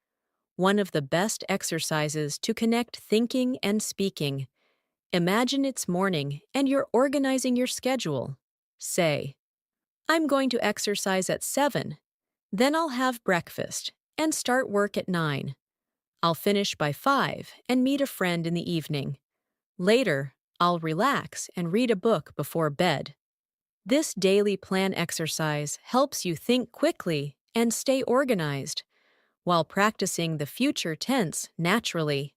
One of the best exercises to connect thinking and speaking. Imagine it's morning and you're organizing your schedule. Say, I'm going to exercise at 7. Then I'll have breakfast and start work at 9. I'll finish by 5 and meet a friend in the evening. Later, I'll relax and read a book before bed. This daily plan exercise helps you think quickly and stay organized, while practicing the future tense naturally.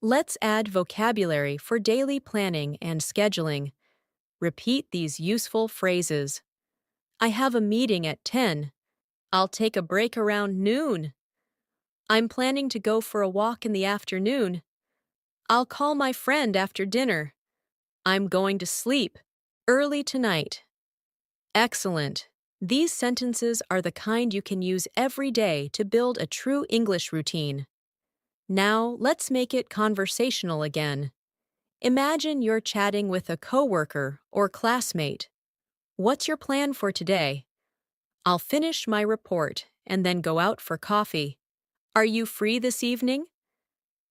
Let's add vocabulary for daily planning and scheduling. Repeat these useful phrases. I have a meeting at 10. I'll take a break around noon. I'm planning to go for a walk in the afternoon. I'll call my friend after dinner. I'm going to sleep early tonight. Excellent. These sentences are the kind you can use every day to build a true English routine. Now, let's make it conversational again. Imagine you're chatting with a coworker or classmate. What's your plan for today? I'll finish my report and then go out for coffee. Are you free this evening?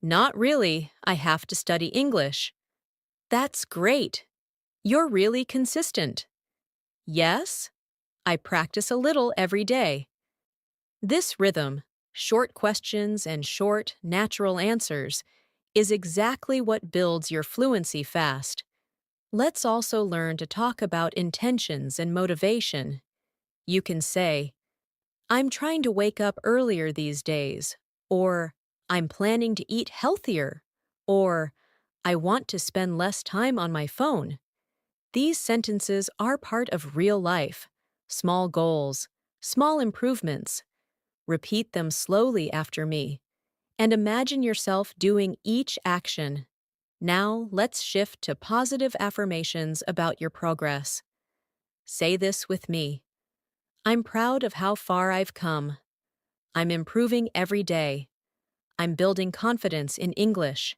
Not really. I have to study English. That's great. You're really consistent. Yes? I practice a little every day. This rhythm, short questions and short, natural answers, is exactly what builds your fluency fast. Let's also learn to talk about intentions and motivation. You can say, I'm trying to wake up earlier these days, or I'm planning to eat healthier, or I want to spend less time on my phone. These sentences are part of real life, small goals, small improvements. Repeat them slowly after me, and imagine yourself doing each action. Now, let's shift to positive affirmations about your progress. Say this with me. I'm proud of how far I've come. I'm improving every day. I'm building confidence in English.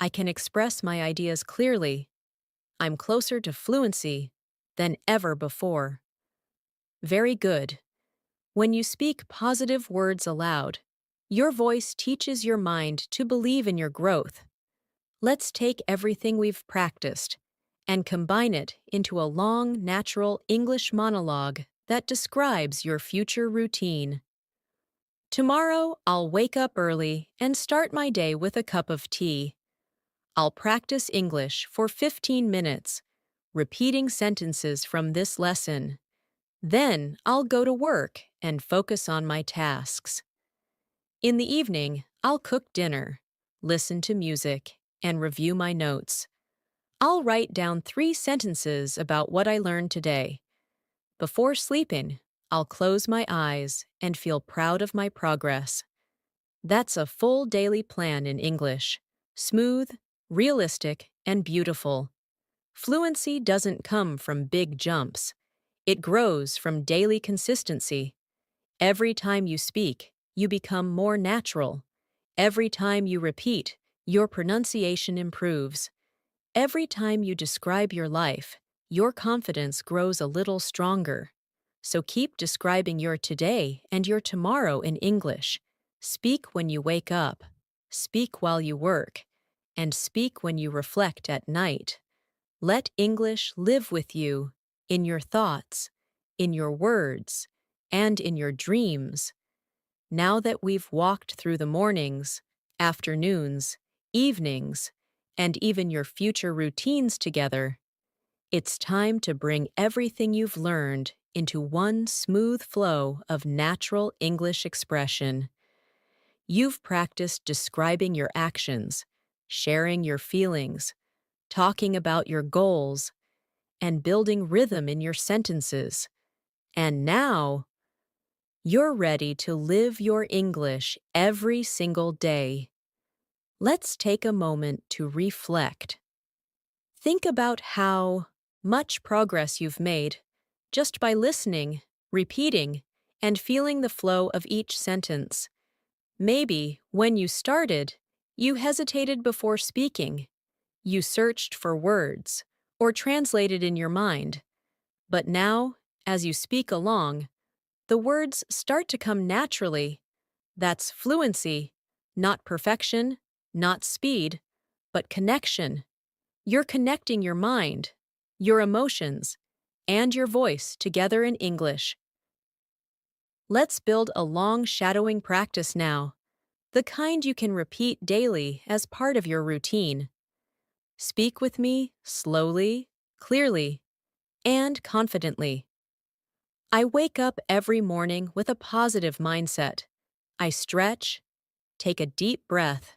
I can express my ideas clearly. I'm closer to fluency than ever before. Very good. When you speak positive words aloud, your voice teaches your mind to believe in your growth. Let's take everything we've practiced and combine it into a long, natural English monologue that describes your future routine. Tomorrow, I'll wake up early and start my day with a cup of tea. I'll practice English for 15 minutes, repeating sentences from this lesson. Then I'll go to work and focus on my tasks. In the evening, I'll cook dinner, listen to music, and review my notes. I'll write down 3 sentences about what I learned today. Before sleeping, I'll close my eyes and feel proud of my progress. That's a full daily plan in English. Smooth, realistic, and beautiful. Fluency doesn't come from big jumps. It grows from daily consistency. Every time you speak, you become more natural. Every time you repeat, your pronunciation improves. Every time you describe your life, your confidence grows a little stronger. So keep describing your today and your tomorrow in English. Speak when you wake up, speak while you work, and speak when you reflect at night. Let English live with you in your thoughts, in your words, and in your dreams. Now that we've walked through the mornings, afternoons, evenings, and even your future routines together, it's time to bring everything you've learned into one smooth flow of natural English expression. You've practiced describing your actions, sharing your feelings, talking about your goals, and building rhythm in your sentences. And now, you're ready to live your English every single day. Let's take a moment to reflect. Think about how much progress you've made just by listening, repeating, and feeling the flow of each sentence. Maybe, when you started, you hesitated before speaking. You searched for words, or translated in your mind. But now, as you speak along, the words start to come naturally. That's fluency, not perfection, not speed, but connection. You're connecting your mind, your emotions, and your voice together in English. Let's build a long shadowing practice now, the kind you can repeat daily as part of your routine. Speak with me slowly, clearly, and confidently. I wake up every morning with a positive mindset. I stretch, take a deep breath,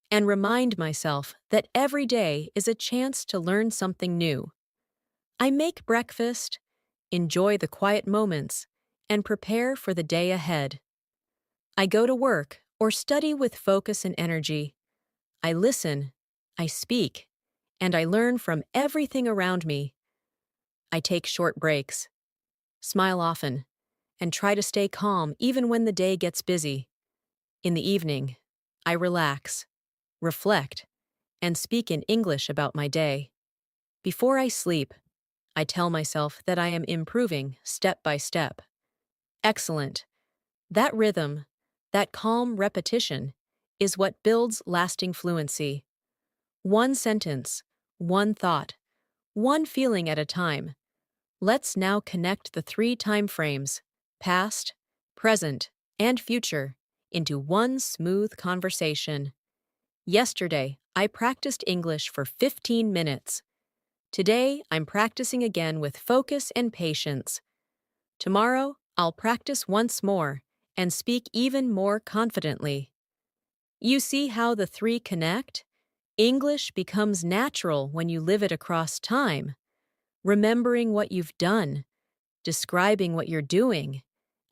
and remind myself that every day is a chance to learn something new. I make breakfast, enjoy the quiet moments, and prepare for the day ahead. I go to work or study with focus and energy. I listen, I speak, and I learn from everything around me. I take short breaks, smile often, and try to stay calm even when the day gets busy. In the evening, I relax, reflect, and speak in English about my day. Before I sleep, I tell myself that I am improving step by step. Excellent. That rhythm, that calm repetition, is what builds lasting fluency. One sentence, one thought, one feeling at a time. Let's now connect the three time frames, past, present, and future, into one smooth conversation. Yesterday, I practiced English for 15 minutes. Today, I'm practicing again with focus and patience. Tomorrow, I'll practice once more and speak even more confidently. You see how the three connect? English becomes natural when you live it across time, remembering what you've done, describing what you're doing,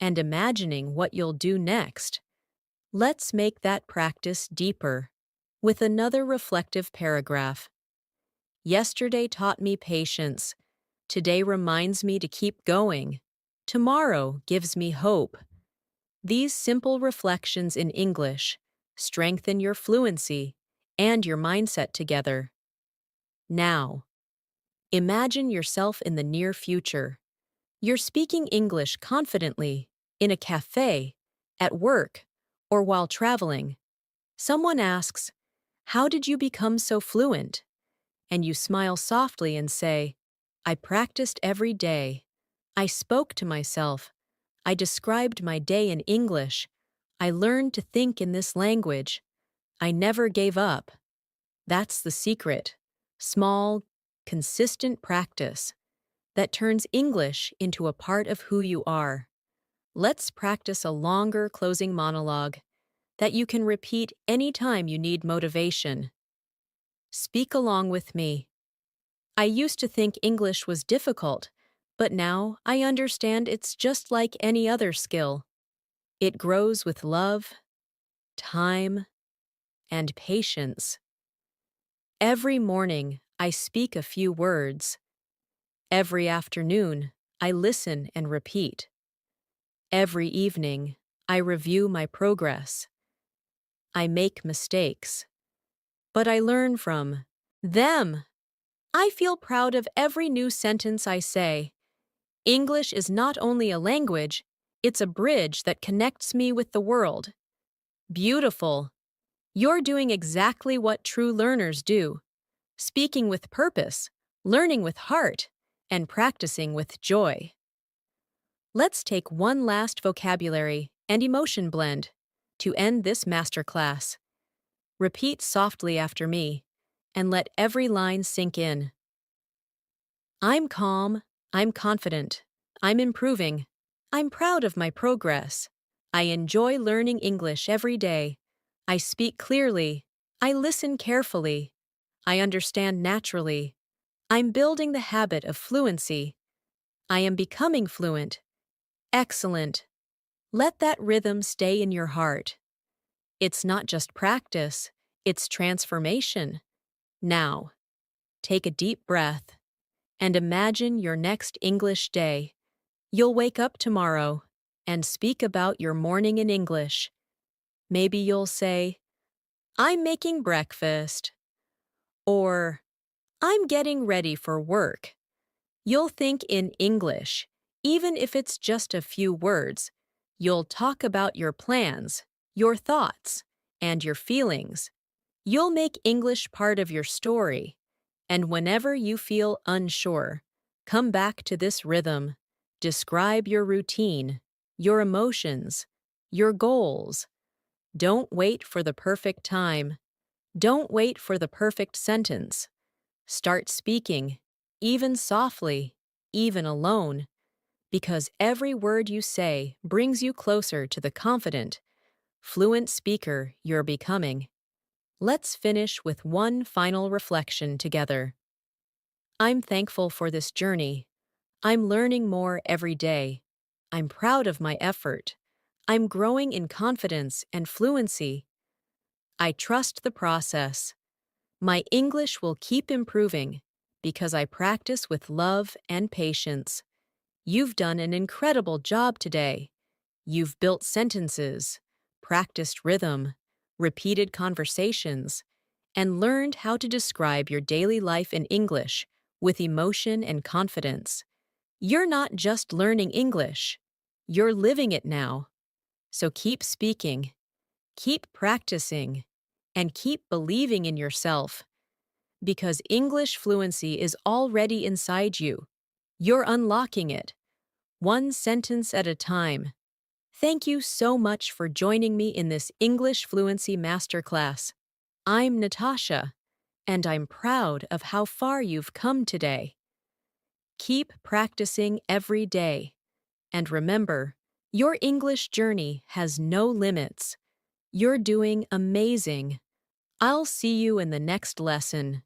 and imagining what you'll do next. Let's make that practice deeper with another reflective paragraph. Yesterday taught me patience. Today reminds me to keep going. Tomorrow gives me hope. These simple reflections in English strengthen your fluency and your mindset together. Now, imagine yourself in the near future. You're speaking English confidently in a cafe, at work, or while traveling. Someone asks, "How did you become so fluent?" And you smile softly and say, "I practiced every day. I spoke to myself. I described my day in English. I learned to think in this language. I never gave up." That's the secret. Small, consistent practice that turns English into a part of who you are. Let's practice a longer closing monologue that you can repeat anytime you need motivation. Speak along with me. I used to think English was difficult, but now I understand it's just like any other skill. It grows with love, time, and patience. Every morning, I speak a few words. Every afternoon, I listen and repeat. Every evening, I review my progress. I make mistakes, but I learn from them. I feel proud of every new sentence I say. English is not only a language, it's a bridge that connects me with the world. Beautiful. You're doing exactly what true learners do, speaking with purpose, learning with heart, and practicing with joy. Let's take one last vocabulary and emotion blend to end this masterclass. Repeat softly after me and let every line sink in. I'm calm, I'm confident, I'm improving, I'm proud of my progress. I enjoy learning English every day. I speak clearly, I listen carefully, I understand naturally. I'm building the habit of fluency. I am becoming fluent. Excellent. Let that rhythm stay in your heart. It's not just practice, it's transformation. Now, take a deep breath and imagine your next English day. You'll wake up tomorrow and speak about your morning in English. Maybe you'll say, "I'm making breakfast," or "I'm getting ready for work." You'll think in English, even if it's just a few words. You'll talk about your plans, your thoughts, and your feelings. You'll make English part of your story. And whenever you feel unsure, come back to this rhythm. Describe your routine, your emotions, your goals. Don't wait for the perfect time. Don't wait for the perfect sentence. Start speaking, even softly, even alone, because every word you say brings you closer to the confident, fluent speaker you're becoming. Let's finish with one final reflection together. I'm thankful for this journey. I'm learning more every day. I'm proud of my effort. I'm growing in confidence and fluency. I trust the process. My English will keep improving because I practice with love and patience. You've done an incredible job today. You've built sentences, practiced rhythm, repeated conversations, and learned how to describe your daily life in English with emotion and confidence. You're not just learning English, you're living it now. So keep speaking, keep practicing, and keep believing in yourself because English fluency is already inside you. You're unlocking it, one sentence at a time. Thank you so much for joining me in this English Fluency Masterclass. I'm Natasha, and I'm proud of how far you've come today. Keep practicing every day. And remember, your English journey has no limits. You're doing amazing. I'll see you in the next lesson.